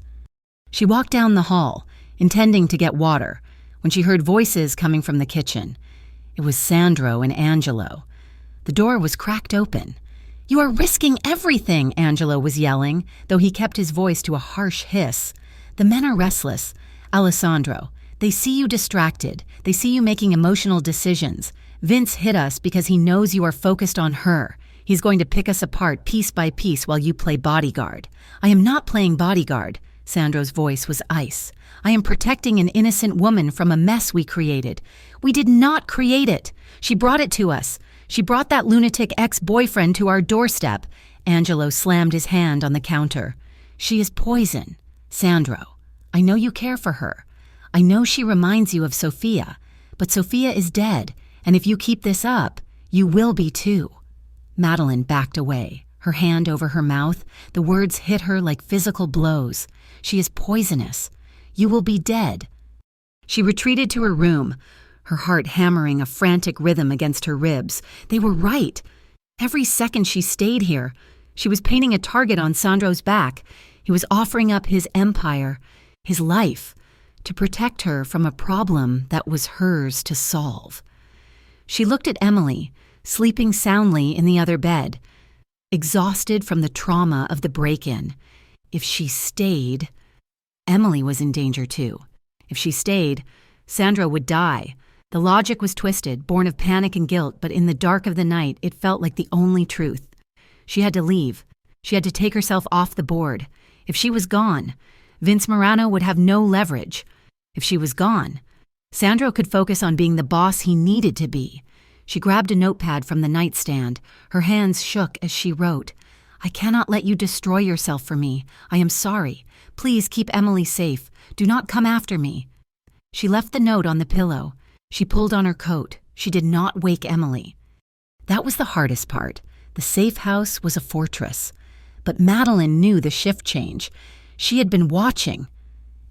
She walked down the hall, intending to get water, when she heard voices coming from the kitchen. It was Sandro and Angelo. The door was cracked open. You are risking everything, Angelo was yelling, though he kept his voice to a harsh hiss. The men are restless. Alessandro, they see you distracted. They see you making emotional decisions. Vince hit us because he knows you are focused on her. He's going to pick us apart piece by piece while you play bodyguard. I am not playing bodyguard. Sandro's voice was ice. I am protecting an innocent woman from a mess we created. We did not create it. She brought it to us. She brought that lunatic ex-boyfriend to our doorstep. Angelo slammed his hand on the counter. She is poison. Sandro, I know you care for her. I know she reminds you of Sophia. But Sophia is dead, and if you keep this up, you will be too. Madeline backed away, her hand over her mouth. The words hit her like physical blows. She is poisonous. You will be dead. She retreated to her room, her heart hammering a frantic rhythm against her ribs. They were right. Every second she stayed here, she was painting a target on Sandro's back. He was offering up his empire, his life, to protect her from a problem that was hers to solve. She looked at Emily, sleeping soundly in the other bed, exhausted from the trauma of the break-in. If she stayed, Emily was in danger too. If she stayed, Sandro would die. The logic was twisted, born of panic and guilt, but in the dark of the night, it felt like the only truth. She had to leave. She had to take herself off the board. If she was gone, Vince Morano would have no leverage. If she was gone, Sandro could focus on being the boss he needed to be. She grabbed a notepad from the nightstand. Her hands shook as she wrote, I cannot let you destroy yourself for me. I am sorry. Please keep Emily safe. Do not come after me. She left the note on the pillow. She pulled on her coat. She did not wake Emily. That was the hardest part. The safe house was a fortress. But Madeline knew the shift change. She had been watching.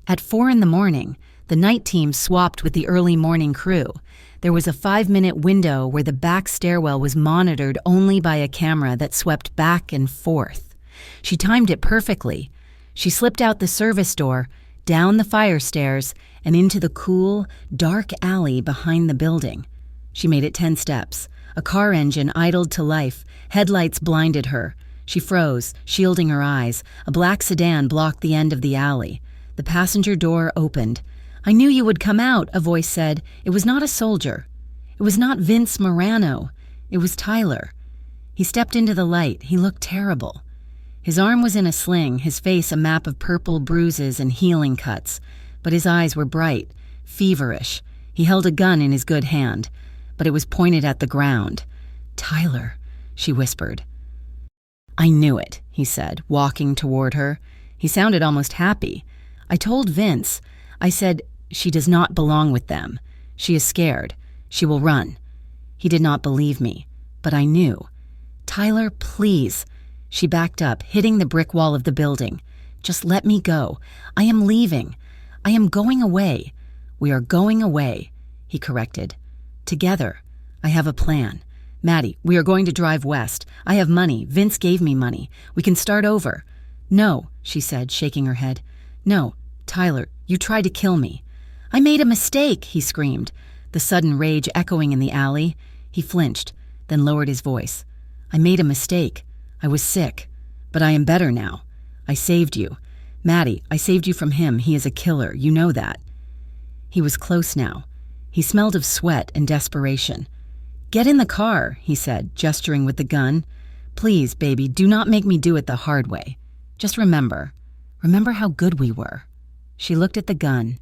At 4 a.m, The night team swapped with the early morning crew. There was a 5-minute window where the back stairwell was monitored only by a camera that swept back and forth. She timed it perfectly. She slipped out the service door, down the fire stairs, and into the cool, dark alley behind the building. She made it 10 steps. A car engine idled to life. Headlights blinded her. She froze, shielding her eyes. A black sedan blocked the end of the alley. The passenger door opened. "I knew you would come out," a voice said. It was not a soldier. It was not Vince Morano. It was Tyler. He stepped into the light. He looked terrible. His arm was in a sling, his face a map of purple bruises and healing cuts. But his eyes were bright, feverish. He held a gun in his good hand, but it was pointed at the ground. "Tyler," she whispered. "I knew it," he said, walking toward her. He sounded almost happy. "I told Vince. I said, she does not belong with them. She is scared. She will run." He did not believe me, but I knew. "Tyler, please." She backed up, hitting the brick wall of the building. "Just let me go. I am leaving. I am going away. We are going away," he corrected. "Together. I have a plan. Maddie, we are going to drive west. I have money. Vince gave me money. We can start over." "No," she said, shaking her head. "No, Tyler, you tried to kill me." "I made a mistake," he screamed, the sudden rage echoing in the alley. He flinched, then lowered his voice. "I made a mistake. I was sick. But I am better now. I saved you. Maddie, I saved you from him. He is a killer. You know that." He was close now. He smelled of sweat and desperation. "Get in the car," he said, gesturing with the gun. "Please, baby, do not make me do it the hard way. Just remember how good we were." She looked at the gun.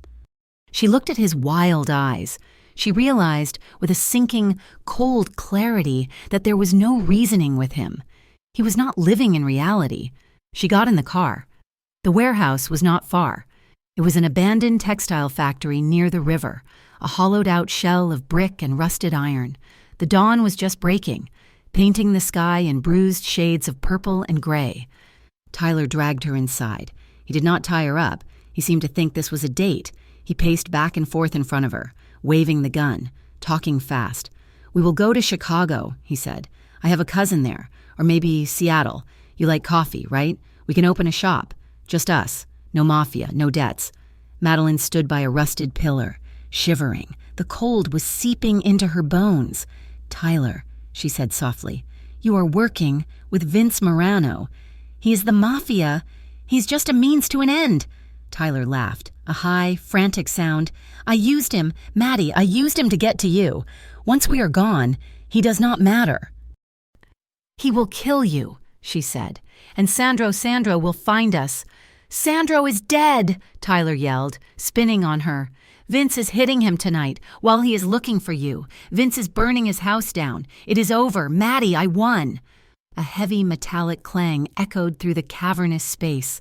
She looked at his wild eyes. She realized, with a sinking, cold clarity, that there was no reasoning with him. He was not living in reality. She got in the car. The warehouse was not far. It was an abandoned textile factory near the river, a hollowed-out shell of brick and rusted iron. The dawn was just breaking, painting the sky in bruised shades of purple and gray. Tyler dragged her inside. He did not tie her up. He seemed to think this was a date. He paced back and forth in front of her, waving the gun, talking fast. "We will go to Chicago," he said. "I have a cousin there. Or maybe Seattle. You like coffee, right? We can open a shop. Just us. No mafia, no debts." Madeline stood by a rusted pillar, shivering. The cold was seeping into her bones. "Tyler," she said softly, "you are working with Vince Morano. He is the mafia. He's just a means to an end." Tyler laughed, a high, frantic sound. "I used him, Maddie, I used him to get to you. Once we are gone, he does not matter." "He will kill you," she said, "and Sandro will find us." "Sandro is dead," Tyler yelled, spinning on her. "Vince is hitting him tonight while he is looking for you. Vince is burning his house down. It is over. Maddie, I won." A heavy metallic clang echoed through the cavernous space.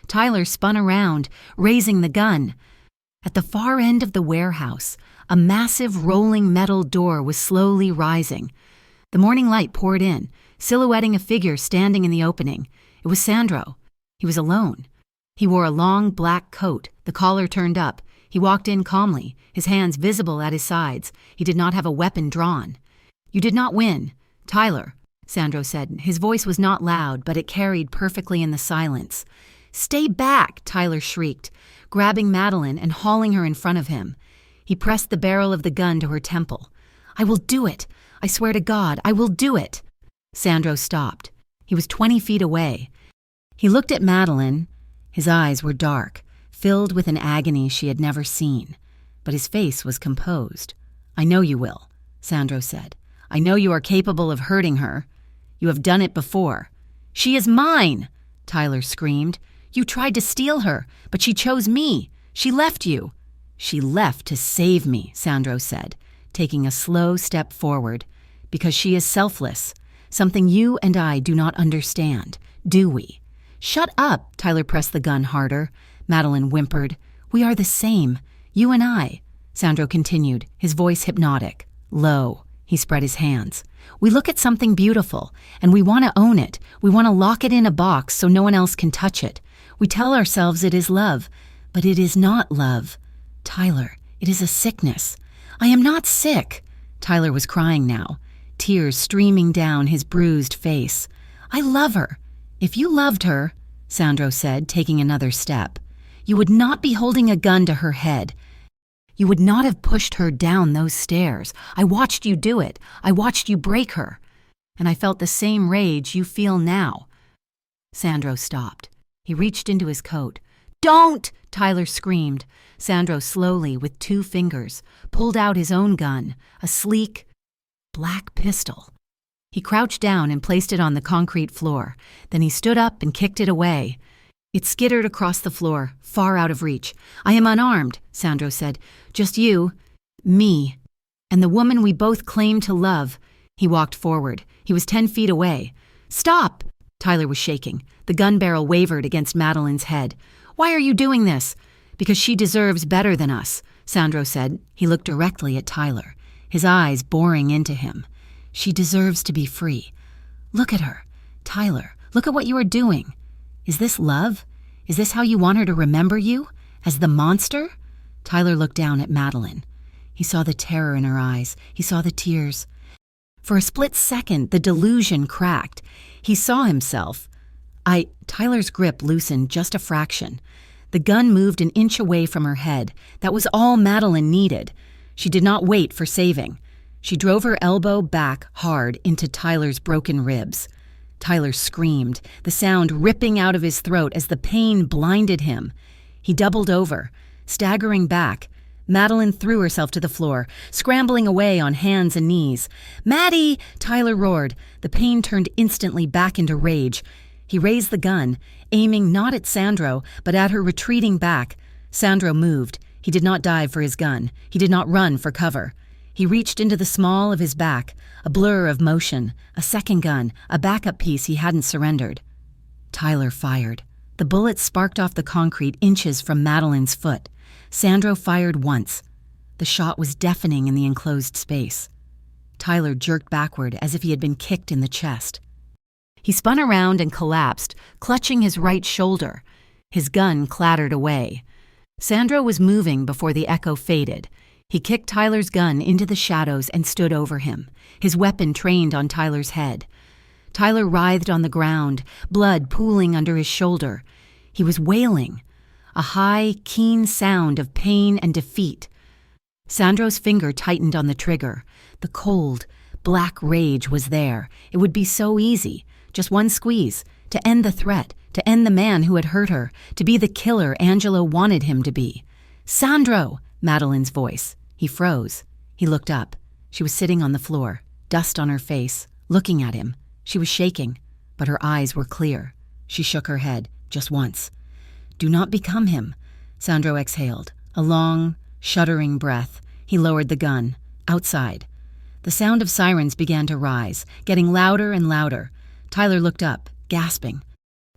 Tyler spun around, raising the gun. At the far end of the warehouse, a massive rolling metal door was slowly rising. The morning light poured in, silhouetting a figure standing in the opening. It was Sandro. He was alone. He wore a long black coat, the collar turned up. He walked in calmly, his hands visible at his sides. He did not have a weapon drawn. "You did not win, Tyler," Sandro said. His voice was not loud, but it carried perfectly in the silence. "Stay back," Tyler shrieked, grabbing Madeline and hauling her in front of him. He pressed the barrel of the gun to her temple. "I will do it. I swear to God, I will do it." Sandro stopped. He was 20 feet away. He looked at Madeline. His eyes were dark, filled with an agony she had never seen. But his face was composed. "I know you will," Sandro said. "I know you are capable of hurting her. You have done it before." "She is mine!" Tyler screamed. "You tried to steal her, but she chose me. She left you." "She left to save me," Sandro said, taking a slow step forward. "Because she is selfless, something you and I do not understand, do we?" "Shut up," Tyler pressed the gun harder. Madeline whimpered. "We are the same, you and I," Sandro continued, his voice hypnotic. Low, he spread his hands. "We look at something beautiful, and we want to own it. We want to lock it in a box so no one else can touch it. We tell ourselves it is love, but it is not love." Tyler, it is a sickness. I am not sick. Tyler was crying now, tears streaming down his bruised face. I love her. If you loved her, Sandro said, taking another step, you would not be holding a gun to her head. You would not have pushed her down those stairs. I watched you do it. I watched you break her. And I felt the same rage you feel now. Sandro stopped. He reached into his coat. Don't! Tyler screamed. Sandro slowly, with 2 fingers, pulled out his own gun, a sleek, black pistol. He crouched down and placed it on the concrete floor. Then he stood up and kicked it away. It skittered across the floor, far out of reach. I am unarmed, Sandro said. Just you, me, and the woman we both claim to love. He walked forward. He was 10 feet away. Stop! Tyler was shaking. The gun barrel wavered against Madeline's head. Why are you doing this? Because she deserves better than us, Sandro said. He looked directly at Tyler, his eyes boring into him. She deserves to be free. Look at her. Tyler, look at what you are doing. Is this love? Is this how you want her to remember you? As the monster? Tyler looked down at Madeline. He saw the terror in her eyes. He saw the tears. For a split second, the delusion cracked. He saw himself. Tyler's grip loosened just a fraction. The gun moved an inch away from her head. That was all Madeline needed. She did not wait for saving. She drove her elbow back hard into Tyler's broken ribs. Tyler screamed, the sound ripping out of his throat as the pain blinded him. He doubled over, staggering back. Madeline threw herself to the floor, scrambling away on hands and knees. "Maddie!" Tyler roared. The pain turned instantly back into rage. He raised the gun, aiming not at Sandro, but at her retreating back. Sandro moved. He did not dive for his gun. He did not run for cover. He reached into the small of his back, a blur of motion, a second gun, a backup piece he hadn't surrendered. Tyler fired. The bullet sparked off the concrete inches from Madeline's foot. Sandro fired once. The shot was deafening in the enclosed space. Tyler jerked backward as if he had been kicked in the chest. He spun around and collapsed, clutching his right shoulder. His gun clattered away. Sandro was moving before the echo faded. He kicked Tyler's gun into the shadows and stood over him, his weapon trained on Tyler's head. Tyler writhed on the ground, blood pooling under his shoulder. He was wailing, a high, keen sound of pain and defeat. Sandro's finger tightened on the trigger. The cold, black rage was there. It would be so easy, just one squeeze, to end the threat, to end the man who had hurt her, to be the killer Angelo wanted him to be. "Sandro!" Madeline's voice. He froze. He looked up. She was sitting on the floor, dust on her face, looking at him. She was shaking, but her eyes were clear. She shook her head, just once. "Do not become him." Sandro exhaled, a long, shuddering breath. He lowered the gun. Outside. The sound of sirens began to rise, getting louder and louder. Tyler looked up, gasping.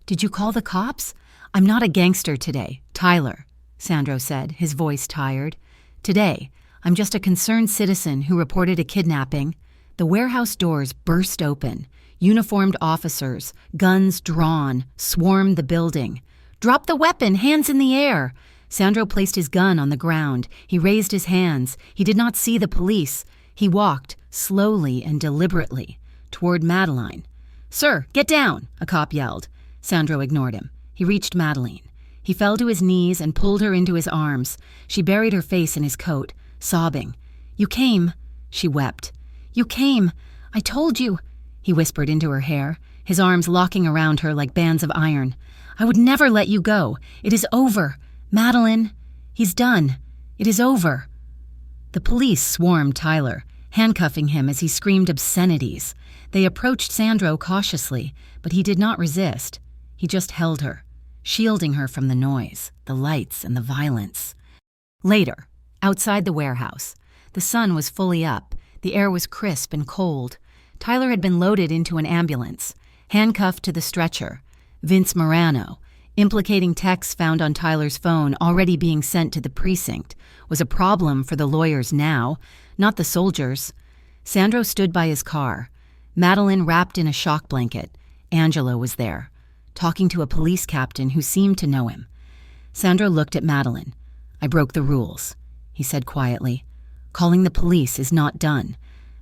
"Did you call the cops?" "I'm not a gangster today, Tyler," Sandro said, his voice tired. "Today, I'm just a concerned citizen who reported a kidnapping." The warehouse doors burst open. Uniformed officers, guns drawn, swarmed the building. "Drop the weapon, hands in the air!" Sandro placed his gun on the ground. He raised his hands. He did not see the police. He walked, slowly and deliberately, toward Madeline. "Sir, get down!" a cop yelled. Sandro ignored him. He reached Madeline. He fell to his knees and pulled her into his arms. She buried her face in his coat, sobbing. "You came," she wept. "You came. I told you," he whispered into her hair, his arms locking around her like bands of iron. "I would never let you go. It is over. Madeline, he's done. It is over." The police swarmed Tyler, handcuffing him as he screamed obscenities. They approached Sandro cautiously, but he did not resist. He just held her, shielding her from the noise, the lights, and the violence. Later, outside the warehouse, the sun was fully up. The air was crisp and cold. Tyler had been loaded into an ambulance, handcuffed to the stretcher. Vince Morano, implicating texts found on Tyler's phone already being sent to the precinct, was a problem for the lawyers now, not the soldiers. Sandro stood by his car, Madeline wrapped in a shock blanket. Angelo was there, talking to a police captain who seemed to know him. Sandro looked at Madeline. "I broke the rules," he said quietly. "Calling the police is not done.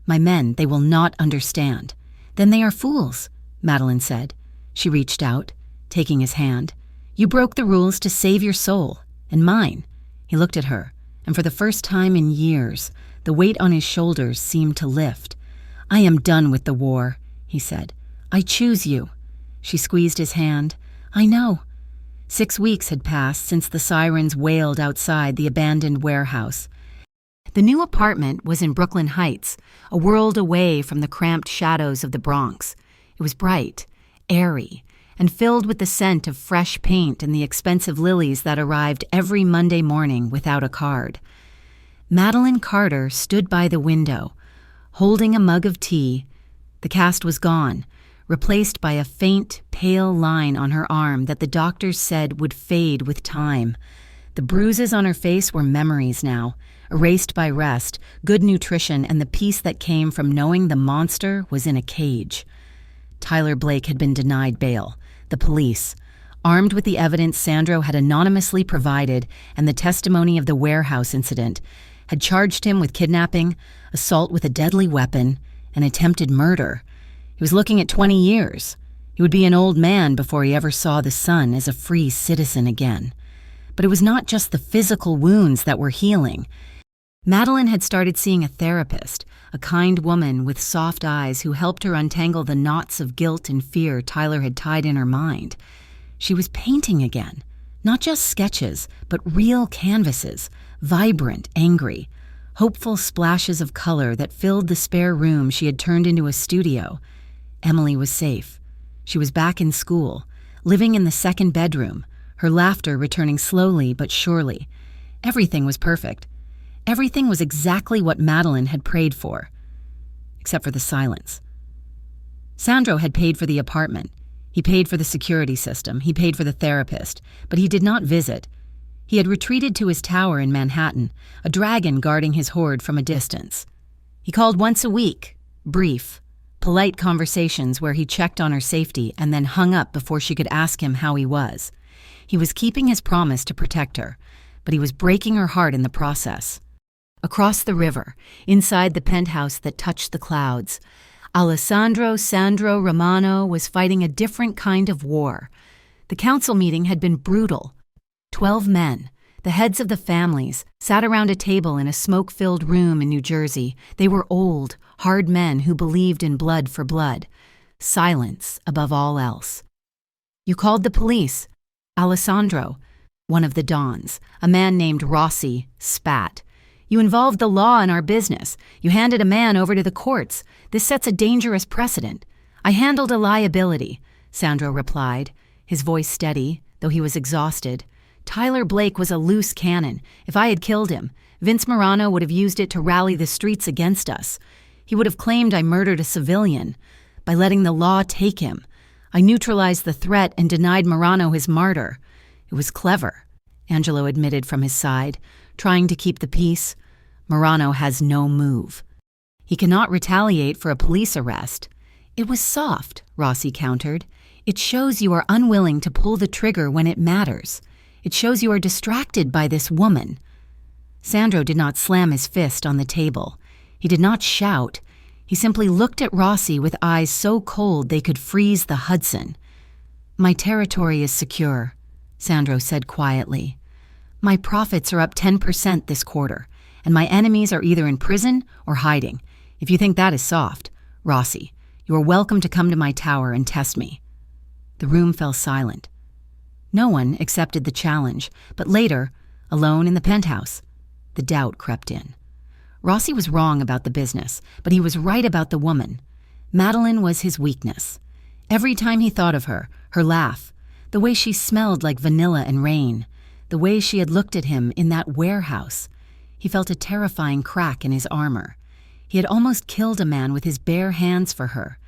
My men, they will not understand." "Then they are fools," Madeline said. She reached out, taking his hand. "You broke the rules to save your soul, and mine." He looked at her, and for the first time in years, the weight on his shoulders seemed to lift. "I am done with the war," he said. "I choose you." She squeezed his hand. "I know." 6 weeks had passed since the sirens wailed outside the abandoned warehouse. The new apartment was in Brooklyn Heights, a world away from the cramped shadows of the Bronx. It was bright, airy, and filled with the scent of fresh paint and the expensive lilies that arrived every Monday morning without a card. Madeline Carter stood by the window, holding a mug of tea. The cast was gone, replaced by a faint, pale line on her arm that the doctors said would fade with time. The bruises on her face were memories now, erased by rest, good nutrition, and the peace that came from knowing the monster was in a cage. Tyler Blake had been denied bail. The police, armed with the evidence Sandro had anonymously provided and the testimony of the warehouse incident, had charged him with kidnapping, assault with a deadly weapon, and attempted murder. He was looking at 20 years. He would be an old man before he ever saw the sun as a free citizen again. But it was not just the physical wounds that were healing. Madeline had started seeing a therapist, a kind woman with soft eyes who helped her untangle the knots of guilt and fear Tyler had tied in her mind. She was painting again, not just sketches, but real canvases, vibrant, angry, hopeful splashes of color that filled the spare room she had turned into a studio. Emily was safe. She was back in school, living in the second bedroom, her laughter returning slowly but surely. Everything was perfect. Everything was exactly what Madeline had prayed for, except for the silence. Sandro had paid for the apartment. He paid for the security system. He paid for the therapist, but he did not visit. He had retreated to his tower in Manhattan, a dragon guarding his hoard from a distance. He called once a week, brief, polite conversations where he checked on her safety and then hung up before she could ask him how he was. He was keeping his promise to protect her, but he was breaking her heart in the process. Across the river, inside the penthouse that touched the clouds, Alessandro Sandro Romano was fighting a different kind of war. The council meeting had been brutal. 12 men, the heads of the families, sat around a table in a smoke-filled room in New Jersey. They were old, hard men who believed in blood for blood. Silence above all else. "You called the police." Alessandro, one of the dons, a man named Rossi, spat. "You involved the law in our business. You handed a man over to the courts. This sets a dangerous precedent." "I handled a liability," Sandro replied, his voice steady, though he was exhausted. "Tyler Blake was a loose cannon. If I had killed him, Vince Morano would have used it to rally the streets against us. He would have claimed I murdered a civilian. By letting the law take him, I neutralized the threat and denied Morano his martyr. It was clever," Angelo admitted from his side, trying to keep the peace. "Morano has no move. He cannot retaliate for a police arrest." "It was soft," Rossi countered. "It shows you are unwilling to pull the trigger when it matters. It shows you are distracted by this woman." Sandro did not slam his fist on the table. He did not shout. He simply looked at Rossi with eyes so cold they could freeze the Hudson. "My territory is secure," Sandro said quietly. "My profits are up 10% this quarter, and my enemies are either in prison or hiding. If you think that is soft, Rossi, you are welcome to come to my tower and test me." The room fell silent. No one accepted the challenge, but later, alone in the penthouse, the doubt crept in. Rossi was wrong about the business, but he was right about the woman. Madeline was his weakness. Every time he thought of her, her laugh, the way she smelled like vanilla and rain, the way she had looked at him in that warehouse, he felt a terrifying crack in his armor. He had almost killed a man with his bare hands for her.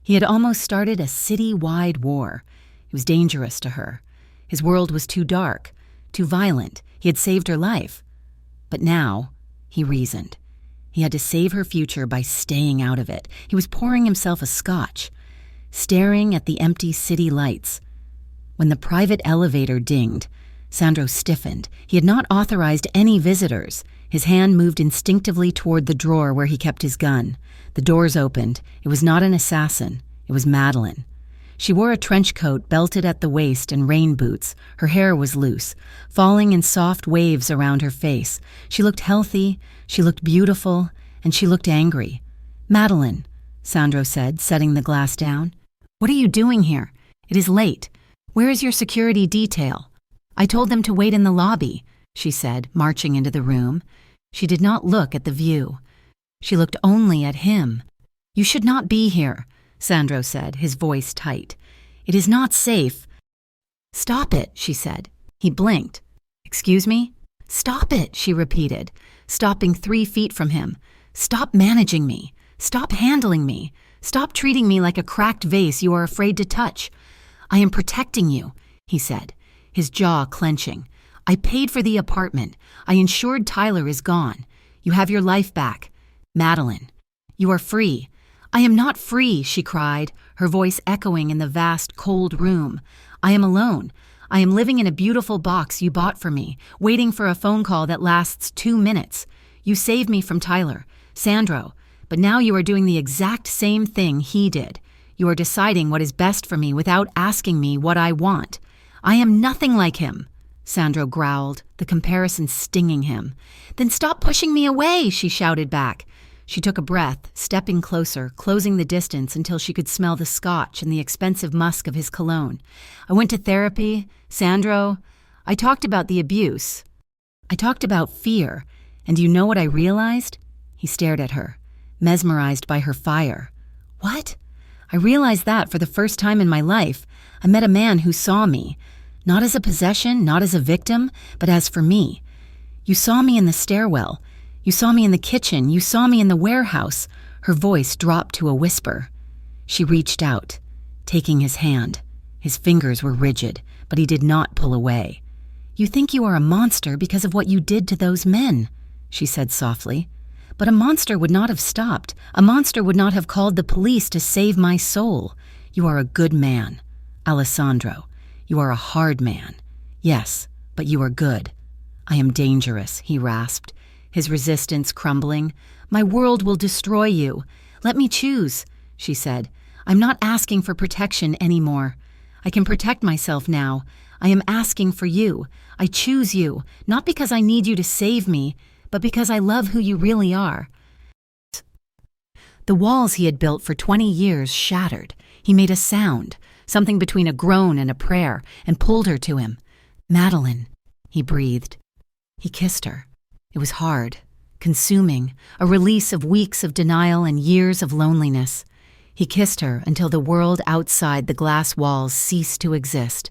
He had almost started a city-wide war. It was dangerous to her. His world was too dark, too violent. He had saved her life. But now, he reasoned, he had to save her future by staying out of it. He was pouring himself a scotch, staring at the empty city lights. When the private elevator dinged, Sandro stiffened. He had not authorized any visitors. His hand moved instinctively toward the drawer where he kept his gun. The doors opened. It was not an assassin. It was Madeline. She wore a trench coat belted at the waist and rain boots. Her hair was loose, falling in soft waves around her face. She looked healthy, she looked beautiful, and she looked angry. "Madeline," Sandro said, setting the glass down. "What are you doing here? It is late. Where is your security detail?" "I told them to wait in the lobby," she said, marching into the room. She did not look at the view. She looked only at him. "You should not be here," Sandro said, his voice tight. "It is not safe." "Stop it," she said. He blinked. "Excuse me?" "Stop it," she repeated, stopping 3 feet from him. "Stop managing me. Stop handling me. Stop treating me like a cracked vase you are afraid to touch. I am protecting you," he said, his jaw clenching. "I paid for the apartment. I ensured Tyler is gone. You have your life back. Madeline, you are free." "I am not free," she cried, her voice echoing in the vast, cold room. "I am alone. I am living in a beautiful box you bought for me, waiting for a phone call that lasts 2 minutes. You saved me from Tyler, Sandro, but now you are doing the exact same thing he did. You are deciding what is best for me without asking me what I want. I am nothing like him," Sandro growled, the comparison stinging him. "Then stop pushing me away," she shouted back. She took a breath, stepping closer, closing the distance until she could smell the scotch and the expensive musk of his cologne. "I went to therapy, Sandro. I talked about the abuse. I talked about fear. And do you know what I realized?" He stared at her, mesmerized by her fire. "What?" "I realized that for the first time in my life, I met a man who saw me, not as a possession, not as a victim, but as for me. You saw me in the stairwell. You saw me in the kitchen. You saw me in the warehouse." Her voice dropped to a whisper. She reached out, taking his hand. His fingers were rigid, but he did not pull away. "You think you are a monster because of what you did to those men," she said softly. "But a monster would not have stopped. A monster would not have called the police to save my soul. You are a good man, Alessandro. You are a hard man. Yes, but you are good." "I am dangerous," he rasped, his resistance crumbling. "My world will destroy you. Let me choose," she said. "I'm not asking for protection anymore. I can protect myself now. I am asking for you. I choose you, not because I need you to save me, but because I love who you really are." The walls he had built for 20 years shattered. He made a sound, something between a groan and a prayer, and pulled her to him. "Madeline," he breathed. He kissed her. It was hard, consuming, a release of weeks of denial and years of loneliness. He kissed her until the world outside the glass walls ceased to exist.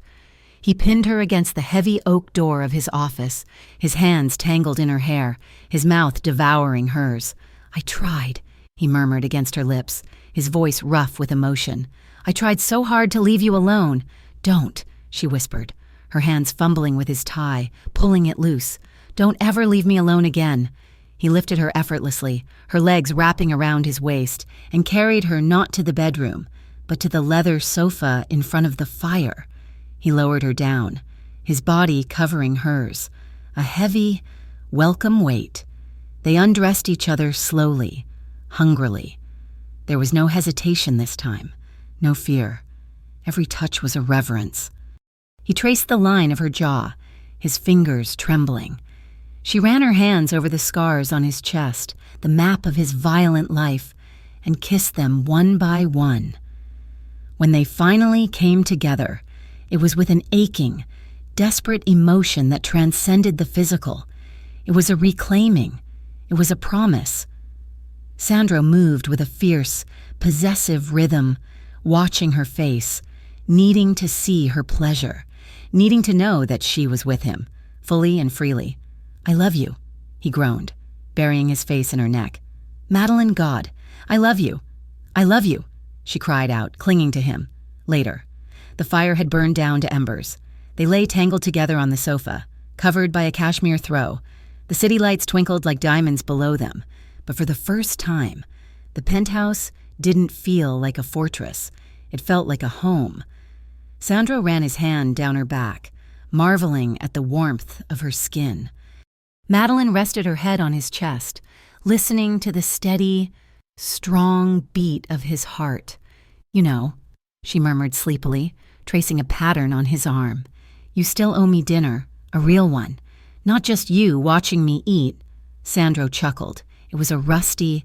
He pinned her against the heavy oak door of his office, his hands tangled in her hair, his mouth devouring hers. "I tried," he murmured against her lips, his voice rough with emotion. "I tried so hard to leave you alone." "Don't," she whispered, her hands fumbling with his tie, pulling it loose. "Don't ever leave me alone again." He lifted her effortlessly, her legs wrapping around his waist, and carried her not to the bedroom, but to the leather sofa in front of the fire. He lowered her down, his body covering hers, a heavy, welcome weight. They undressed each other slowly, hungrily. There was no hesitation this time, no fear. Every touch was a reverence. He traced the line of her jaw, his fingers trembling. She ran her hands over the scars on his chest, the map of his violent life, and kissed them one by one. When they finally came together, it was with an aching, desperate emotion that transcended the physical. It was a reclaiming. It was a promise. Sandro moved with a fierce, possessive rhythm, watching her face, needing to see her pleasure, needing to know that she was with him, fully and freely. "I love you," he groaned, burying his face in her neck. "Madeline, God, I love you. I love you," she cried out, clinging to him. Later. The fire had burned down to embers. They lay tangled together on the sofa, covered by a cashmere throw. The city lights twinkled like diamonds below them. But for the first time, the penthouse didn't feel like a fortress. It felt like a home. Sandro ran his hand down her back, marveling at the warmth of her skin. Madeline rested her head on his chest, listening to the steady, strong beat of his heart. "You know," she murmured sleepily, tracing a pattern on his arm. "You still owe me dinner, a real one. Not just you watching me eat." Sandro chuckled. It was a rusty,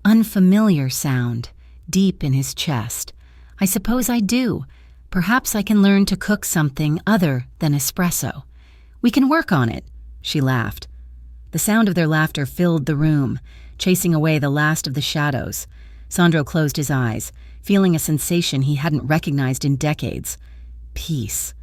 unfamiliar sound, deep in his chest. "I suppose I do. Perhaps I can learn to cook something other than espresso. We can work on it," she laughed. The sound of their laughter filled the room, chasing away the last of the shadows. Sandro closed his eyes, feeling a sensation he hadn't recognized in decades. Peace.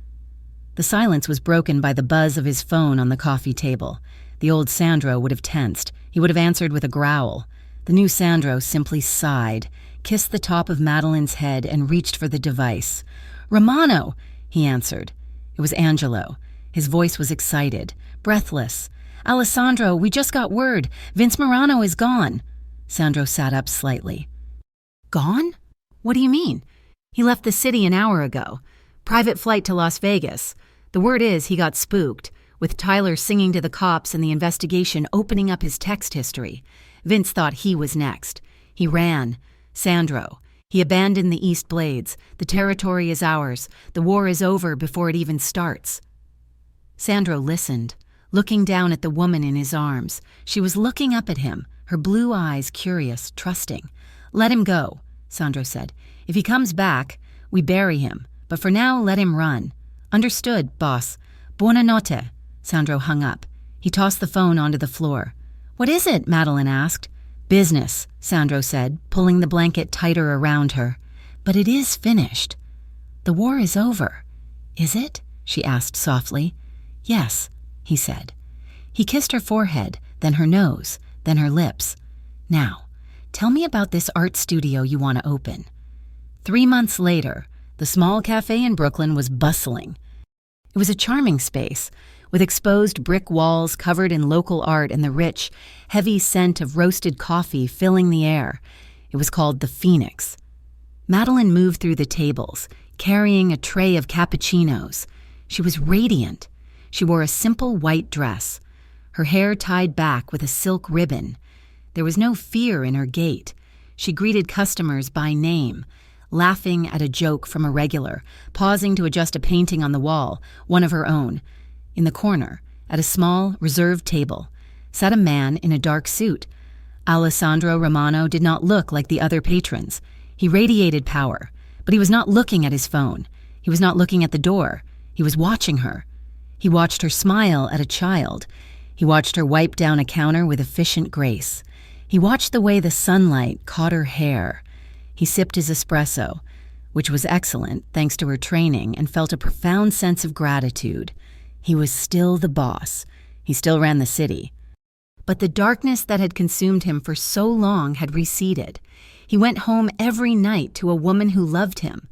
The silence was broken by the buzz of his phone on the coffee table. The old Sandro would have tensed. He would have answered with a growl. The new Sandro simply sighed, kissed the top of Madeline's head, and reached for the device. "Romano," he answered. It was Angelo. His voice was excited, breathless. "Alessandro, we just got word. Vince Morano is gone." Sandro sat up slightly. "Gone? What do you mean?" "He left the city an hour ago. Private flight to Las Vegas. The word is he got spooked, with Tyler singing to the cops and the investigation opening up his text history. Vince thought he was next. He ran. Sandro. He abandoned the East Blades. The territory is ours. The war is over before it even starts." Sandro listened, looking down at the woman in his arms. She was looking up at him, her blue eyes curious, trusting. "Let him go," Sandro said. "If he comes back, we bury him. But for now, let him run." "Understood, boss. Buonanotte." Sandro hung up. He tossed the phone onto the floor. "What is it?" Madeline asked. "Business," Sandro said, pulling the blanket tighter around her. "But it is finished." "The war is over." "Is it?" she asked softly. "Yes," he said. He kissed her forehead, then her nose, then her lips. "Now, tell me about this art studio you want to open." 3 months later, the small cafe in Brooklyn was bustling. It was a charming space, with exposed brick walls covered in local art and the rich, heavy scent of roasted coffee filling the air. It was called the Phoenix. Madeline moved through the tables, carrying a tray of cappuccinos. She was radiant. She wore a simple white dress, her hair tied back with a silk ribbon. There was no fear in her gait. She greeted customers by name, laughing at a joke from a regular, pausing to adjust a painting on the wall, one of her own. In the corner, at a small, reserved table, sat a man in a dark suit. Alessandro Romano did not look like the other patrons. He radiated power, but he was not looking at his phone. He was not looking at the door. He was watching her. He watched her smile at a child. He watched her wipe down a counter with efficient grace. He watched the way the sunlight caught her hair. He sipped his espresso, which was excellent thanks to her training, and felt a profound sense of gratitude. He was still the boss. He still ran the city. But the darkness that had consumed him for so long had receded. He went home every night to a woman who loved him,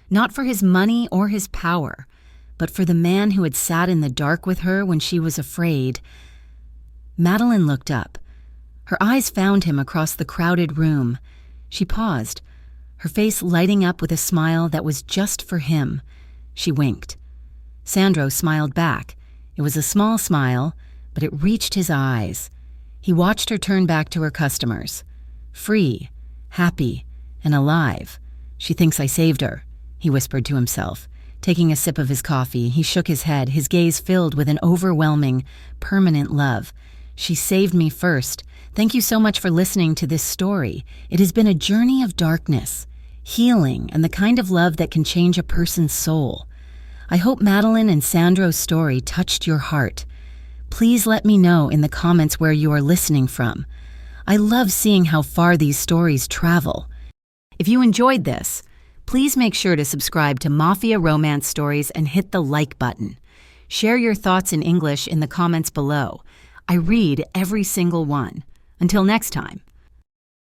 not for his money or his power, but for the man who had sat in the dark with her when she was afraid. Madeline looked up. Her eyes found him across the crowded room. She paused, her face lighting up with a smile that was just for him. She winked. Sandro smiled back. It was a small smile, but it reached his eyes. He watched her turn back to her customers. Free, happy, and alive. "She thinks I saved her," he whispered to himself. Taking a sip of his coffee, he shook his head, his gaze filled with an overwhelming, permanent love. "She saved me first. Thank you so much for listening to this story. It has been a journey of darkness, healing, and the kind of love that can change a person's soul. I hope Madeline and Sandro's story touched your heart. Please let me know in the comments where you are listening from. I love seeing how far these stories travel. If you enjoyed this, please make sure to subscribe to Mafia Romance Stories and hit the like button. Share your thoughts in English in the comments below. I read every single one. Until next time.